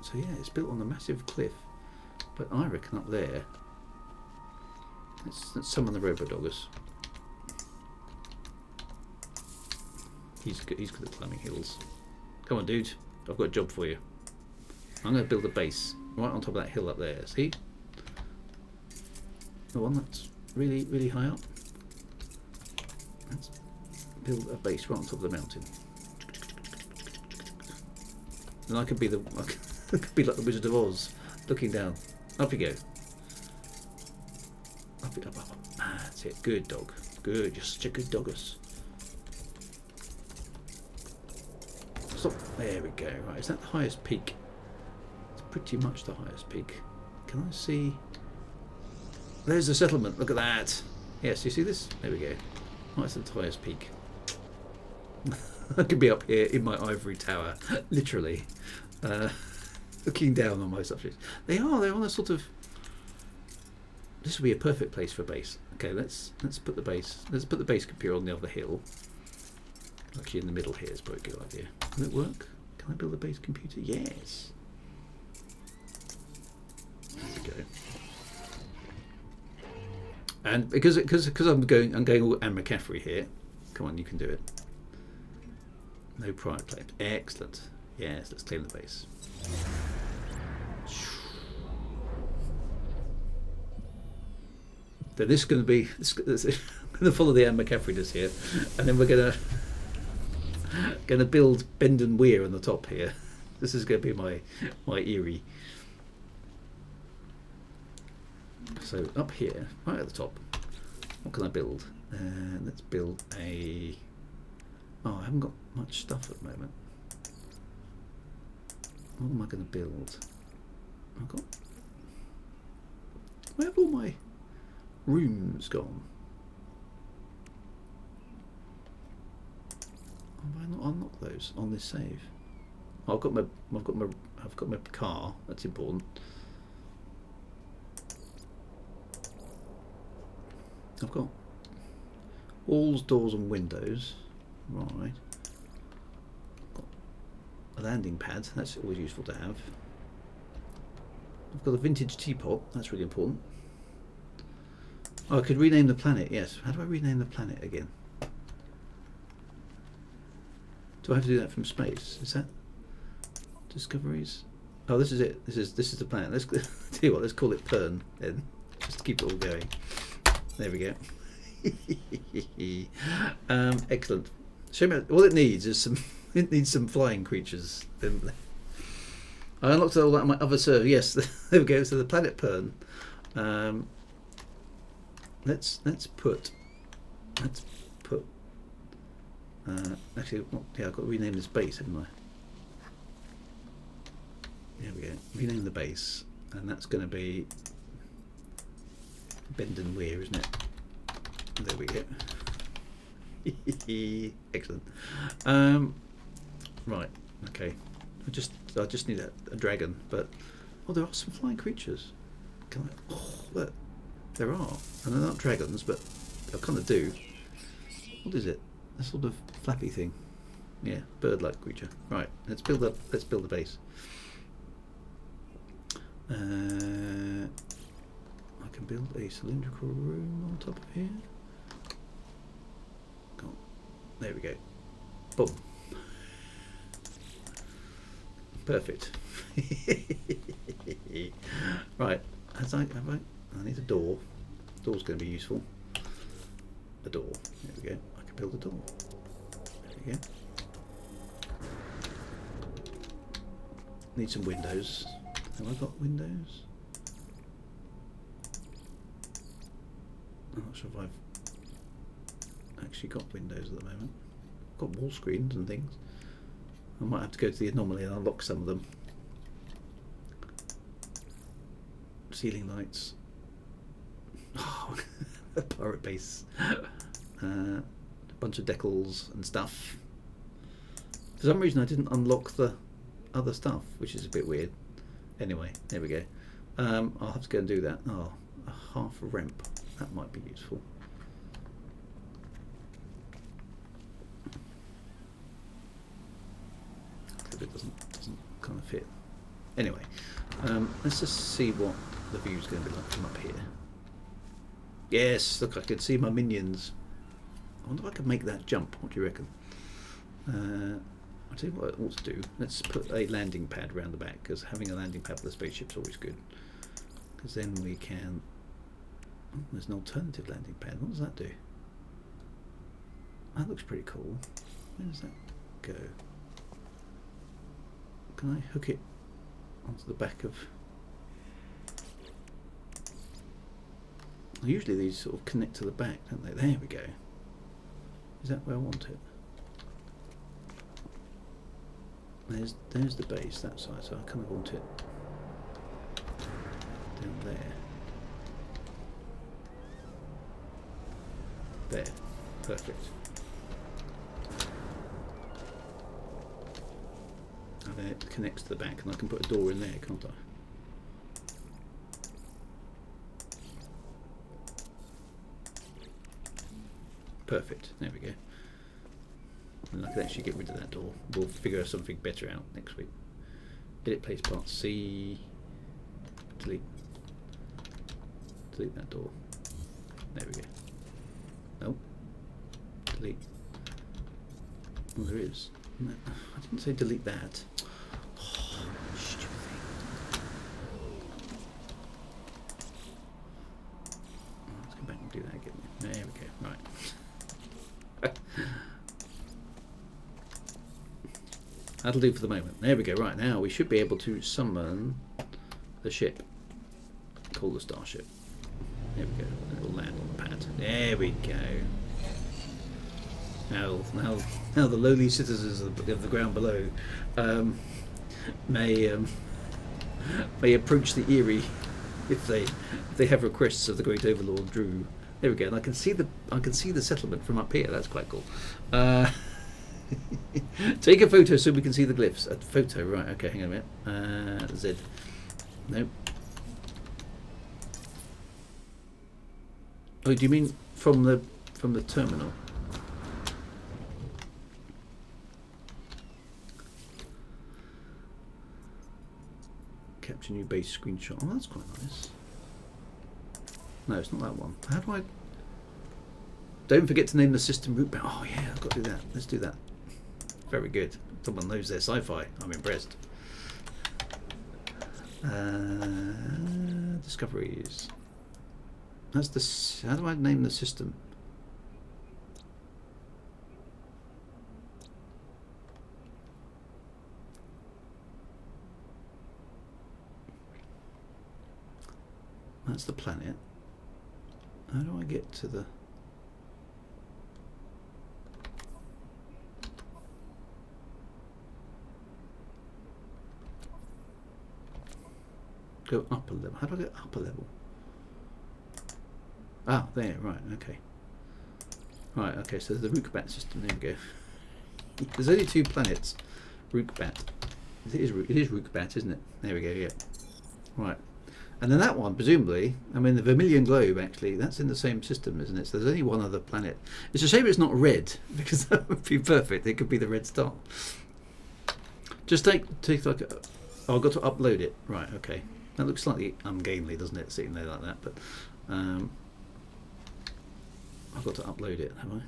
A: so yeah, it's built on a massive cliff, but I reckon up there, let's summon the robo-doggers. He's good at climbing hills. Come on, dude, I've got a job for you. I'm going to build a base right on top of that hill up there, see? The one that's really, really high up. Let's build a base right on top of the mountain. And I could be I could be like the Wizard of Oz, looking down. Up you go. Up it, up. Ah, that's it. Good dog. Good. You're such a good doggus. Stop. There we go. Right, is that the highest peak? It's pretty much the highest peak. Can I see? There's the settlement. Look at that. Yes, you see this? There we go. Right, that's the highest peak. I could be up here in my ivory tower, literally, looking down on my subjects. They're on a sort of. This would be a perfect place for a base. Okay, let's put the base. Let's put the base computer on the other hill. Actually, in the middle here is probably a good idea. Will it work? Can I build a base computer? Yes. There we go. And because I'm going all Anne McCaffrey here. Come on, you can do it. No prior claim. Excellent. Yes, let's claim the base. Then this is going to be. I'm going to follow the Anne McCaffrey does here, and then we're going to build Bend and Weir on the top here. This is going to be my Erie. So up here, right at the top, what can I build? Let's build a. Oh, I haven't got much stuff at the moment. What am I going to build? I've got. Where have all my rooms gone? Have I not unlocked those on this save? Oh, I've got my car. That's important. I've got walls, doors, and windows. Right. Got a landing pad. That's always useful to have. I've got a vintage teapot. That's really important. Oh, I could rename the planet. Yes. How do I rename the planet again? Do I have to do that from space? Is that discoveries? Oh, this is it. This is the planet. Let's tell you what. Let's call it Pern then, just to keep it all going. There we go. Excellent. Show me. All it needs is some. It needs some flying creatures. I unlocked all that on my other server. Yes, there we go. So the planet Pern. Let's put. Actually, yeah, I've got to rename this base, haven't I? There we go. Rename the base, and that's going to be Bend and Weir, isn't it? There we go. Excellent. Right. Okay. I just need a dragon, but there are some flying creatures. Can I? Oh, look. There are, and they're not dragons, but they kind of do. What is it? A sort of flappy thing. Yeah, bird-like creature. Right, let's build up. Let's build the base. I can build a cylindrical room on top of here. Go on. There we go. Boom. Perfect. Right. I need a door. Door's going to be useful. A door. There we go. I can build a door. There we go. Need some windows. Have I got windows? I'm not sure if I've actually got windows at the moment. I've got wall screens and things. I might have to go to the anomaly and unlock some of them. Ceiling lights. Oh, a pirate base. A bunch of decals and stuff. For some reason I didn't unlock the other stuff, which is a bit weird. Anyway, there we go. I'll have to go and do that. Oh, a half ramp. That might be useful. It doesn't kind of fit. Anyway, let's just see what the view's going to be like from up here. Yes, look, I can see my minions. I wonder if I can make that jump. What do you reckon? I'll tell you what I ought to do. Let's put a landing pad around the back, because having a landing pad for the spaceship's always good. Because then we can... Oh, there's an alternative landing pad. What does that do? That looks pretty cool. Where does that go? Can I hook it onto the back of... Usually these sort of connect to the back, don't they? There we go. Is that where I want it? There's the base, that side, so I kind of want it down there. There. Perfect. And then it connects to the back and I can put a door in there, can't I? Perfect. There we go. And I can actually get rid of that door. We'll figure something better out next week. Edit place part C. Delete. Delete that door. There we go. Nope. Delete. Oh, there is. No, I didn't say delete that. Oh, stupid thing. Let's go back and do that again. There we go. Right. That'll do for the moment. There we go. Right, now we should be able to summon the ship. Call the starship. There we go. It'll land on the pad. There we go. Now the lowly citizens of the ground below may approach the Eyrie if they have requests of the Great Overlord Drew. There we go. And I can see the settlement from up here. That's quite cool. Take a photo so we can see the glyphs. A photo, right? Okay, hang on a minute. Z. Nope. Oh, do you mean from the terminal? Capture new base screenshot. Oh, that's quite nice. No, it's not that one. How do I... Don't forget to name the system root bound. Oh yeah, I've got to do that. Let's do that. Very good. Someone knows their sci-fi. I'm impressed. Discoveries. That's the... How do I name the system? That's the planet. How do I get to the... Go up a level. How do I get up a level? Ah, there, right, okay. Right, okay, so the Rookbat system, there we go. There's only 2 planets. Rookbat. It is Rookbat, isn't it? There we go, yeah. Right. And then that one, presumably, I mean, the Vermilion Globe, actually, that's in the same system, isn't it? So there's only one other planet. It's a shame it's not red, because that would be perfect. It could be the red star. Just take like a... Oh, I've got to upload it. Right, okay. That looks slightly ungainly, doesn't it, sitting there like that? But I've got to upload it, have I?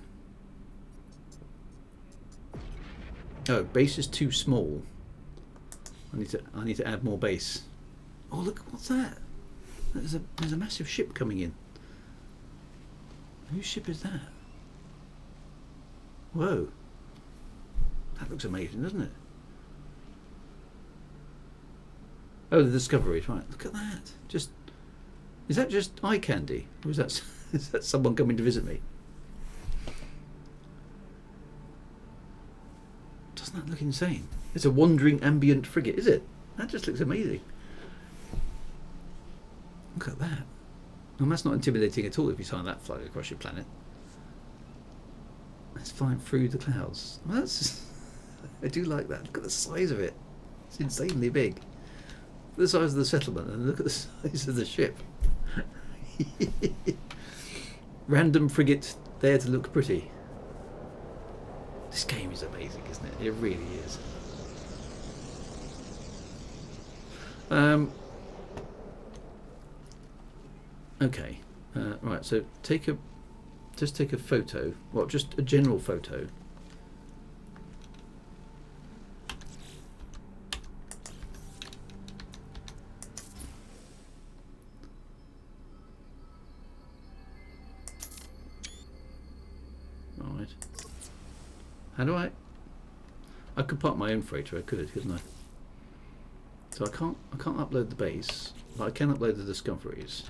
A: Oh, base is too small. I need to add more base. Oh, look, what's that? There's a massive ship coming in. Whose ship is that? Whoa. That looks amazing, doesn't it? Oh, the Discovery, right. Look at that. Is that just eye candy? Or is that someone coming to visit me? Doesn't that look insane? It's a wandering ambient frigate, is it? That just looks amazing. Look at that. And that's not intimidating at all if you saw that flying across your planet. It's flying through the clouds. Well, I do like that. Look at the size of it. It's insanely big. Look at the size of the settlement and look at the size of the ship. Random frigate there to look pretty. This game is amazing, isn't it? It really is. Okay, right. So just take a photo. Well, just a general photo. Right. How do I could park my own freighter, couldn't I? So I can't upload the base, but I can upload the discoveries.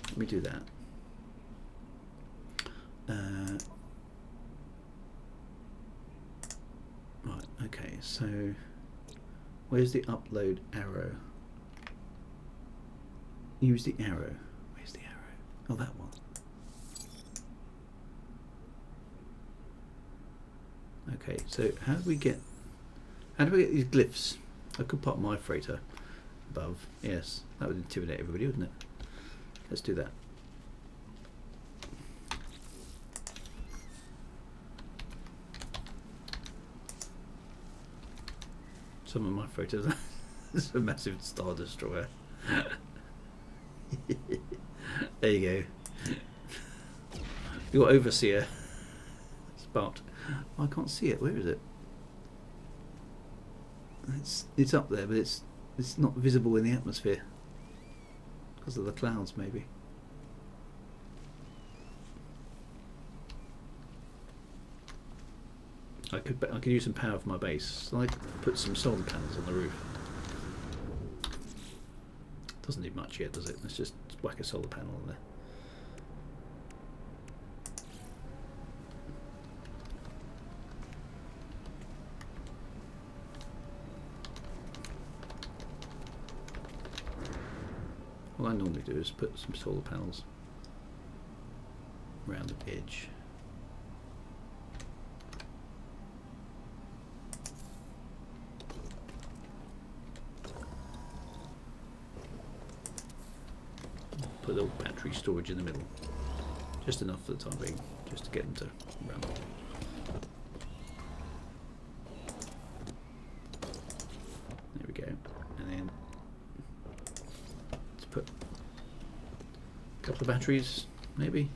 A: Let me do that. Right, okay, so where's the upload arrow? Use the arrow. Where's the arrow? Oh, that one. Okay, so how do we get these glyphs? I could pop my freighter above. Yes, that would intimidate everybody, wouldn't it? Let's do that. Some of my freighters. It's a massive Star Destroyer. There you go. Your overseer. Spot. Oh, I can't see it. Where is it? It's up there, but it's not visible in the atmosphere because of the clouds, maybe. I could use some power for my base. So I put some solar panels on the roof. Doesn't need much yet, does it? Let's just whack a solar panel on there. What I normally do is put some solar panels around the edge. Put a little battery storage in the middle. Just enough for the time being, just to get them to run. There we go. And then let's put a couple of batteries, maybe.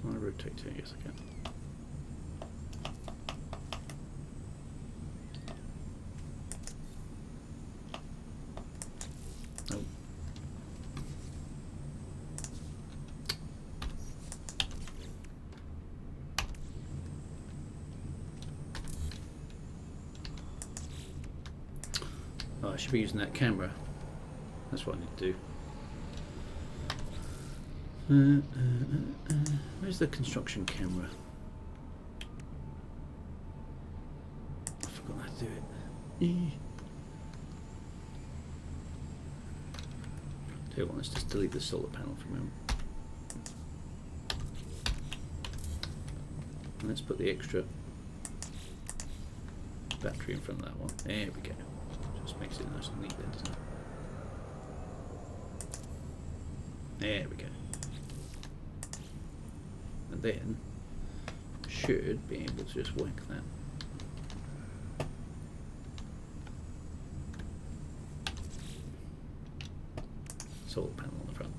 A: Can I rotate it? Yes, I can. Oh. for using that camera. That's what I need to do. Where's the construction camera? I forgot how to do it. Tell you what, let's just delete the solar panel for a moment. And let's put the extra battery in front of that one. There we go. Just makes it nice and neat then, doesn't it? There we go. And then should be able to just whack that. Solar panel on the front.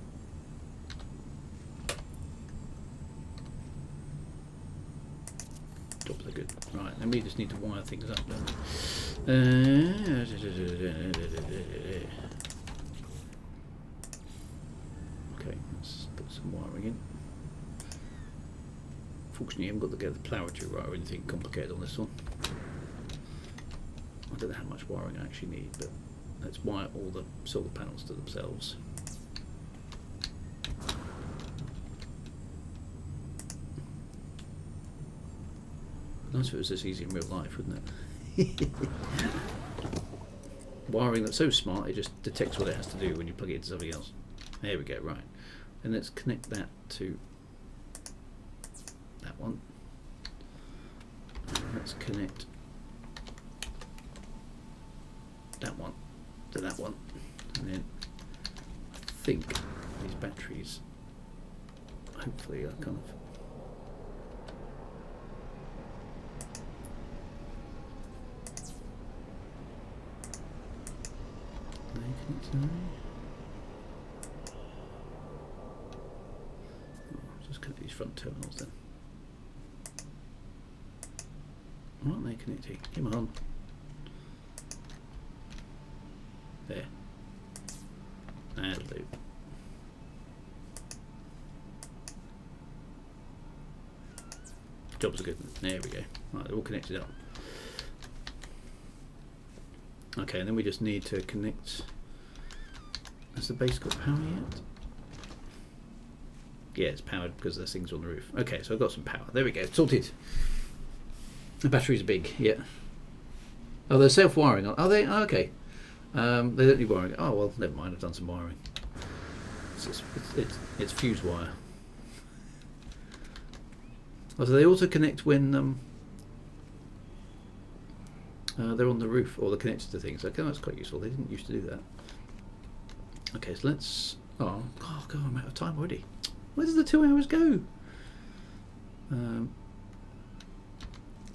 A: Jobs are good. Right, then we just need to wire things up, don't we? Okay, let's put some wiring in. Fortunately, I haven't got to get the power to wire or anything complicated on this one. I don't know how much wiring I actually need, but let's wire all the solar panels to themselves. Nice if it was this easy in real life, wouldn't it? Wiring that's so smart, it just detects what it has to do when you plug it into something else. There we go, right. And let's connect that to that one. And let's connect that one to that one. And then I think these batteries hopefully are kind of just connect these front terminals then. Why aren't they connecting? Come on. There. That'll do. Jobs are good. There we go. Right, they're all connected up. Okay, and then we just need to connect. Has the base got power yet? Yeah, it's powered because there's things on the roof. Okay, so I've got some power. There we go, sorted. The batteries are big, yeah. Oh, they're self-wiring. Are they? Oh, okay. They don't need wiring. Oh, well, never mind. I've done some wiring. It's fuse wire. Oh, so they also connect when they're on the roof, or they're connected to things. Okay, that's quite useful. They didn't used to do that. Okay, so let's. Oh God, I'm out of time already. Where does the 2 hours go? Can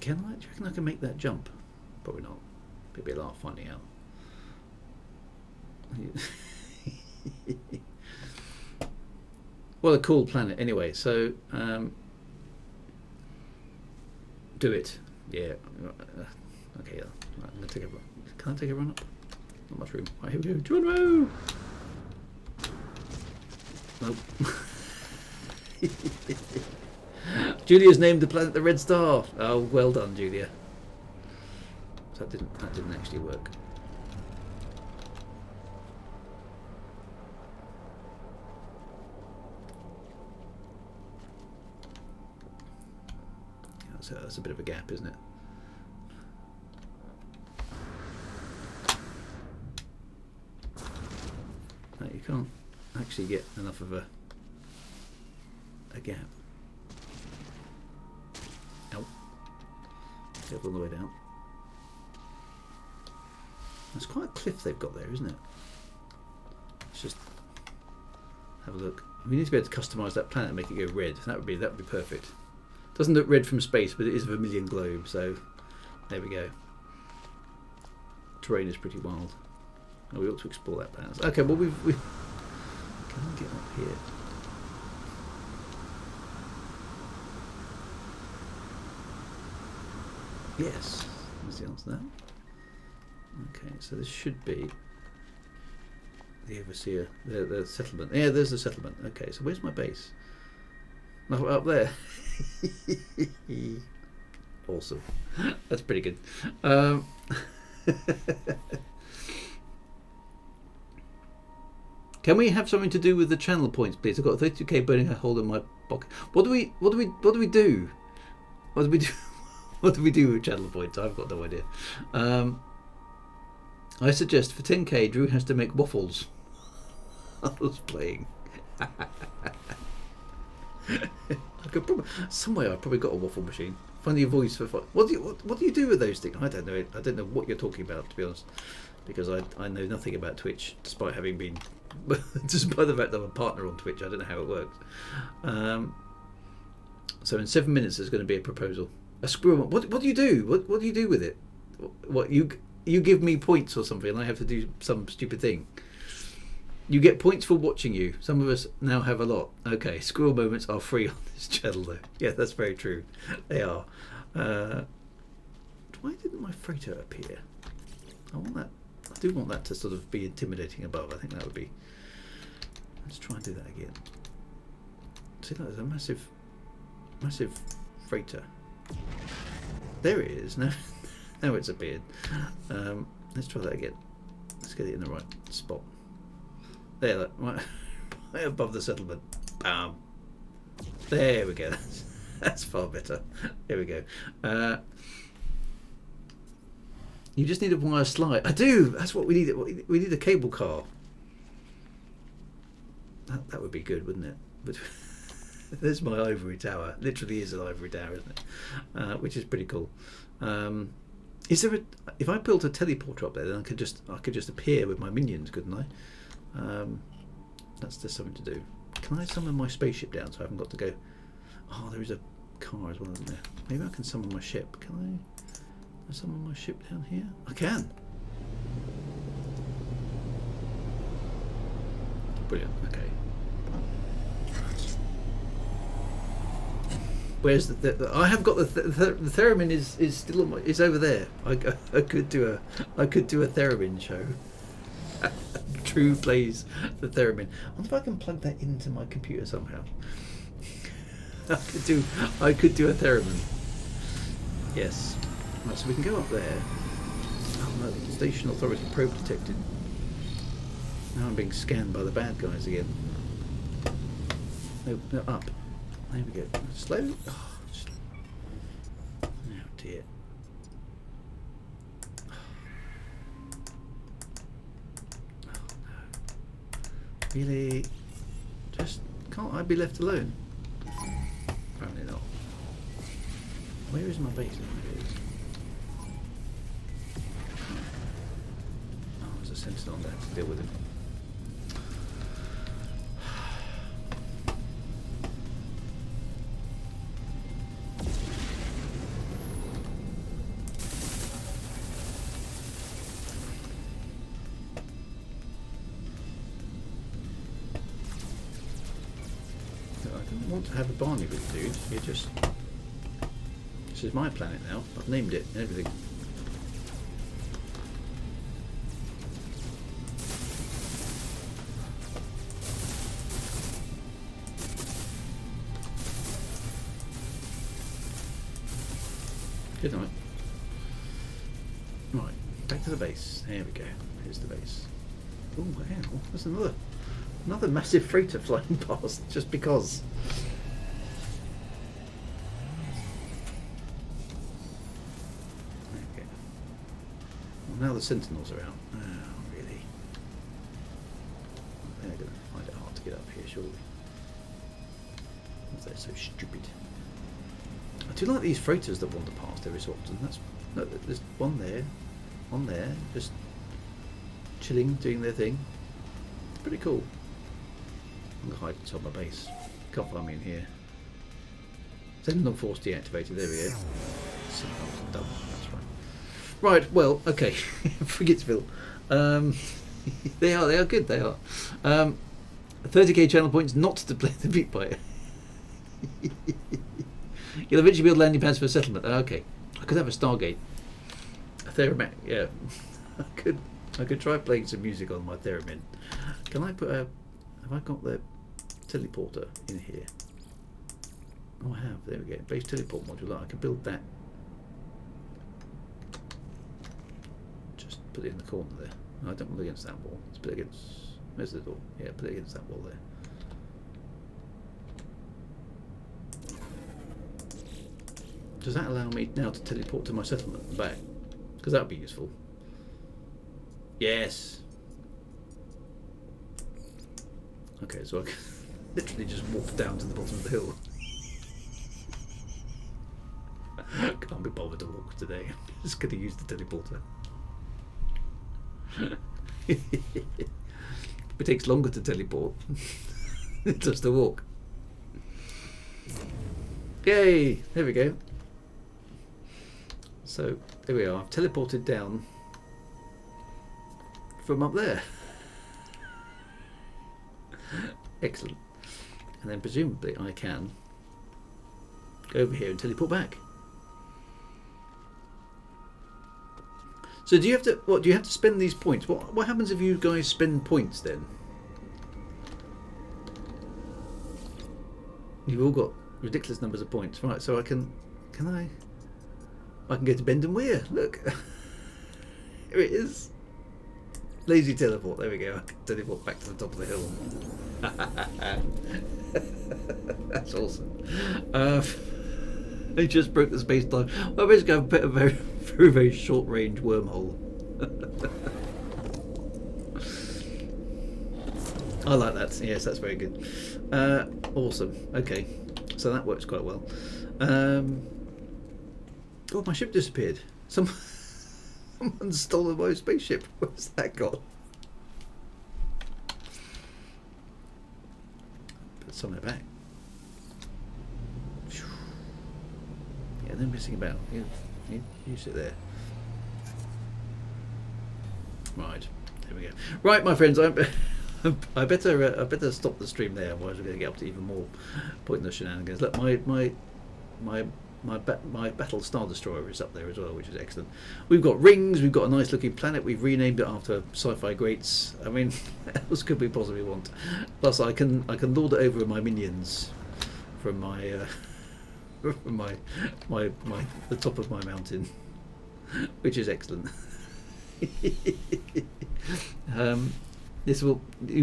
A: I? Do you reckon I can make that jump? Probably not. It'd be a lot of finding out. What a cool planet. Anyway, so do it. Yeah. Okay. Yeah. Right, I'm gonna take a run. Can I take a run up? Not much room. Right, here we go. Geronimo! Nope. Julia's named the planet the Red Star. Oh, well done, Julia. So that didn't actually work. Yeah, that's a bit of a gap, isn't it? No, you can't actually get enough of a gap. Nope. Get all the way down. It's quite a cliff they've got there, isn't it? Let's just have a look. We need to be able to customise that planet and make it go red. That would be perfect. Doesn't look red from space, but it is a vermilion globe, so there we go. Terrain is pretty wild. Oh, we ought to explore that planet. Okay, well we can I get up here? Yes, that's the answer to that. Okay, so this should be the overseer, the settlement. Yeah, there's the settlement. Okay, so where's my base? Oh, up there. Awesome. That's pretty good. Can we have something to do with the channel points, please? I've got 32k burning a hole in my pocket. What do we do? What do we do? What do we do with channel points? I've got no idea. I suggest for 10k, Drew has to make waffles. I was playing. I could probably somewhere. I've probably got a waffle machine. Find your voice for fun. What do you do with those things? I don't know. I don't know what you're talking about, to be honest, because I know nothing about Twitch, despite having been, despite the fact that I'm a partner on Twitch. I don't know how it works. So in 7 minutes, there's going to be a proposal. A squirrel. What do you do? What do you do with it? What you give me points or something, and I have to do some stupid thing. You get points for watching you. Some of us now have a lot. Okay, squirrel moments are free on this channel, though. Yeah, that's very true. They are. Why didn't my freighter appear? I want that. I do want that to sort of be intimidating above. I think that would be. Let's try and do that again. See, that is a massive freighter. There it is. Now it's appeared. Let's try that again. Let's get it in the right spot. There, look, right above the settlement. Bam. There we go. That's far better. There we go. You just need a wire slide. I do. That's what we need. We need a cable car. That would be good, wouldn't it? But there's my ivory tower. Literally is an ivory tower, isn't it? Which is pretty cool. Is there if I built a teleporter up there, then I could just appear with my minions, couldn't I? That's just something to do. Can I summon my spaceship down so I haven't got to go? Oh, there is a car as well, isn't there? Maybe I can summon my ship. Can I summon my ship down here? I can. Brilliant. Okay. Where's the I have got the theremin is still on my, is over there. I could do a theremin show. Drew plays the theremin. I wonder if I can plug that into my computer somehow. I could do a theremin. Yes. Right, so we can go up there. Oh no, Station Authority probe detected. Now I'm being scanned by the bad guys again. No, up. There we go. Slow. Oh dear. Really? Just can't I be left alone? Apparently not. Where is my base? There it is. Oh, there's a sentinel on there to deal with him. To have a Barney with dude. You're just. This is my planet now. I've named it and everything. Good night. Right, back to the base. There we go. Here's the base. Oh wow, there's another massive freighter flying past just because. Now the sentinels are out. Oh, really? They're going to find it hard to get up here, surely. They're so stupid. I do like these freighters that wander past every so often. There's one there, just chilling, doing their thing. It's pretty cool. I'm going to hide inside my base. Can't find me in here. Sentinel force deactivated. There we go. Sentinels done. That's right. Right, well, okay. Frigatsville. They are good, they are. 30k channel points not to play the beat by it. You'll eventually build landing pads for a settlement. Okay. I could have a Stargate. A theremin, yeah. I could try playing some music on my theremin. Can I put have I got the teleporter in here? Oh, I have. There we go. Base teleport module. I can build that. Put it in the corner there. No, I don't want it against that wall. Let's put it against. Where's the door? Yeah, put it against that wall there. Does that allow me now to teleport to my settlement and back? Because that would be useful. Yes. Okay, so I can literally just walk down to the bottom of the hill. Can't be bothered to walk today. Just going to use the teleporter. It takes longer to teleport than just to walk. Yay! There we go. So there we are. I've teleported down from up there. Excellent. And then presumably I can go over here and teleport back. So do you have to? What do you have to spend these points? What happens if you guys spend points then? You've all got ridiculous numbers of points, right? So I can I can go to Bend and Weir. Look, here it is. Lazy teleport. There we go. I can teleport back to the top of the hill. That's awesome. They just broke the space time. Well, I basically have a very, very, very short range wormhole. I like that. Yes, that's very good. Awesome. Okay, so that works quite well. Oh, my ship disappeared. Someone stole my spaceship. Where's that gone? Put some of it back. Yeah, they're messing about. You sit there. Right, there we go. Right, my friends, I better stop the stream there, otherwise we're going to get up to even more pointless shenanigans. Look, my battle star destroyer is up there as well, which is excellent. We've got rings. We've got a nice looking planet. We've renamed it after sci-fi greats. I mean, what else could we possibly want? Plus, I can lord it over my minions from my from the top of my mountain, which is excellent. You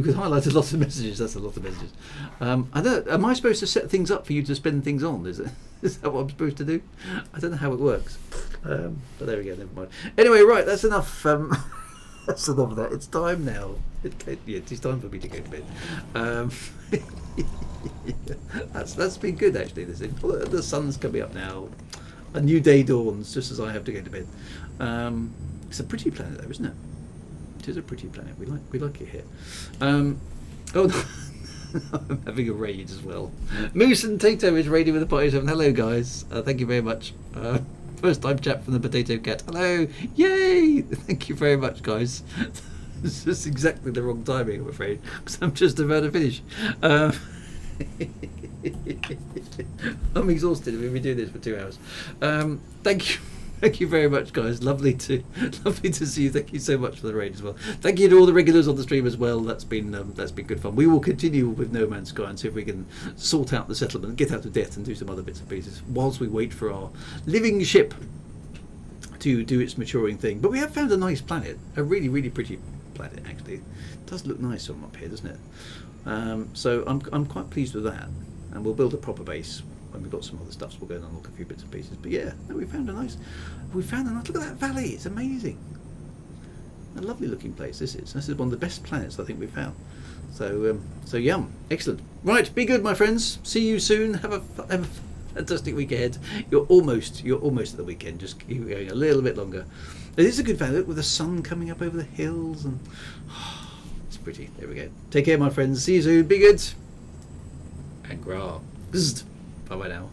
A: could highlight a lot of messages. That's a lot of messages. Am I supposed to set things up for you to spend things on? Is that what I'm supposed to do? I don't know how it works. But there we go. Never mind. Anyway, right. That's enough. That's enough of that. It's time now. It's time for me to go to bed. That's been good actually. The sun's coming up now. A new day dawns just as I have to go to bed. It's a pretty planet though, isn't it? It is a pretty planet. We like it here. I'm having a raid as well. Moose and Tato is raiding with the party 7. Hello guys. Thank you very much. First time chat from the Potato Cat. Hello. Yay! Thank you very much guys. It's just exactly the wrong timing, I'm afraid, because I'm just about to finish. I'm exhausted. We've been doing this for 2 hours. Thank you very much, guys. Lovely to see you. Thank you so much for the raid as well. Thank you to all the regulars on the stream as well. That's been good fun. We will continue with No Man's Sky and see if we can sort out the settlement, get out of debt, and do some other bits and pieces whilst we wait for our living ship to do its maturing thing. But we have found a nice planet, a really, really pretty planet. Actually, it does look nice from up here, doesn't it? So I'm quite pleased with that, and we'll build a proper base. When we've got some other stuff, so we'll go and unlock a few bits and pieces. But yeah, no, we found a nice. Look at that valley. It's amazing. A lovely looking place. This is one of the best planets I think we've found. So yum, excellent. Right, be good, my friends. See you soon. Have a fantastic week ahead. You're almost at the weekend. Just keep going a little bit longer. It is a good valley. Look, with the sun coming up over the hills, and it's pretty. There we go. Take care, my friends. See you soon. Be good. And gra. Bye bye now.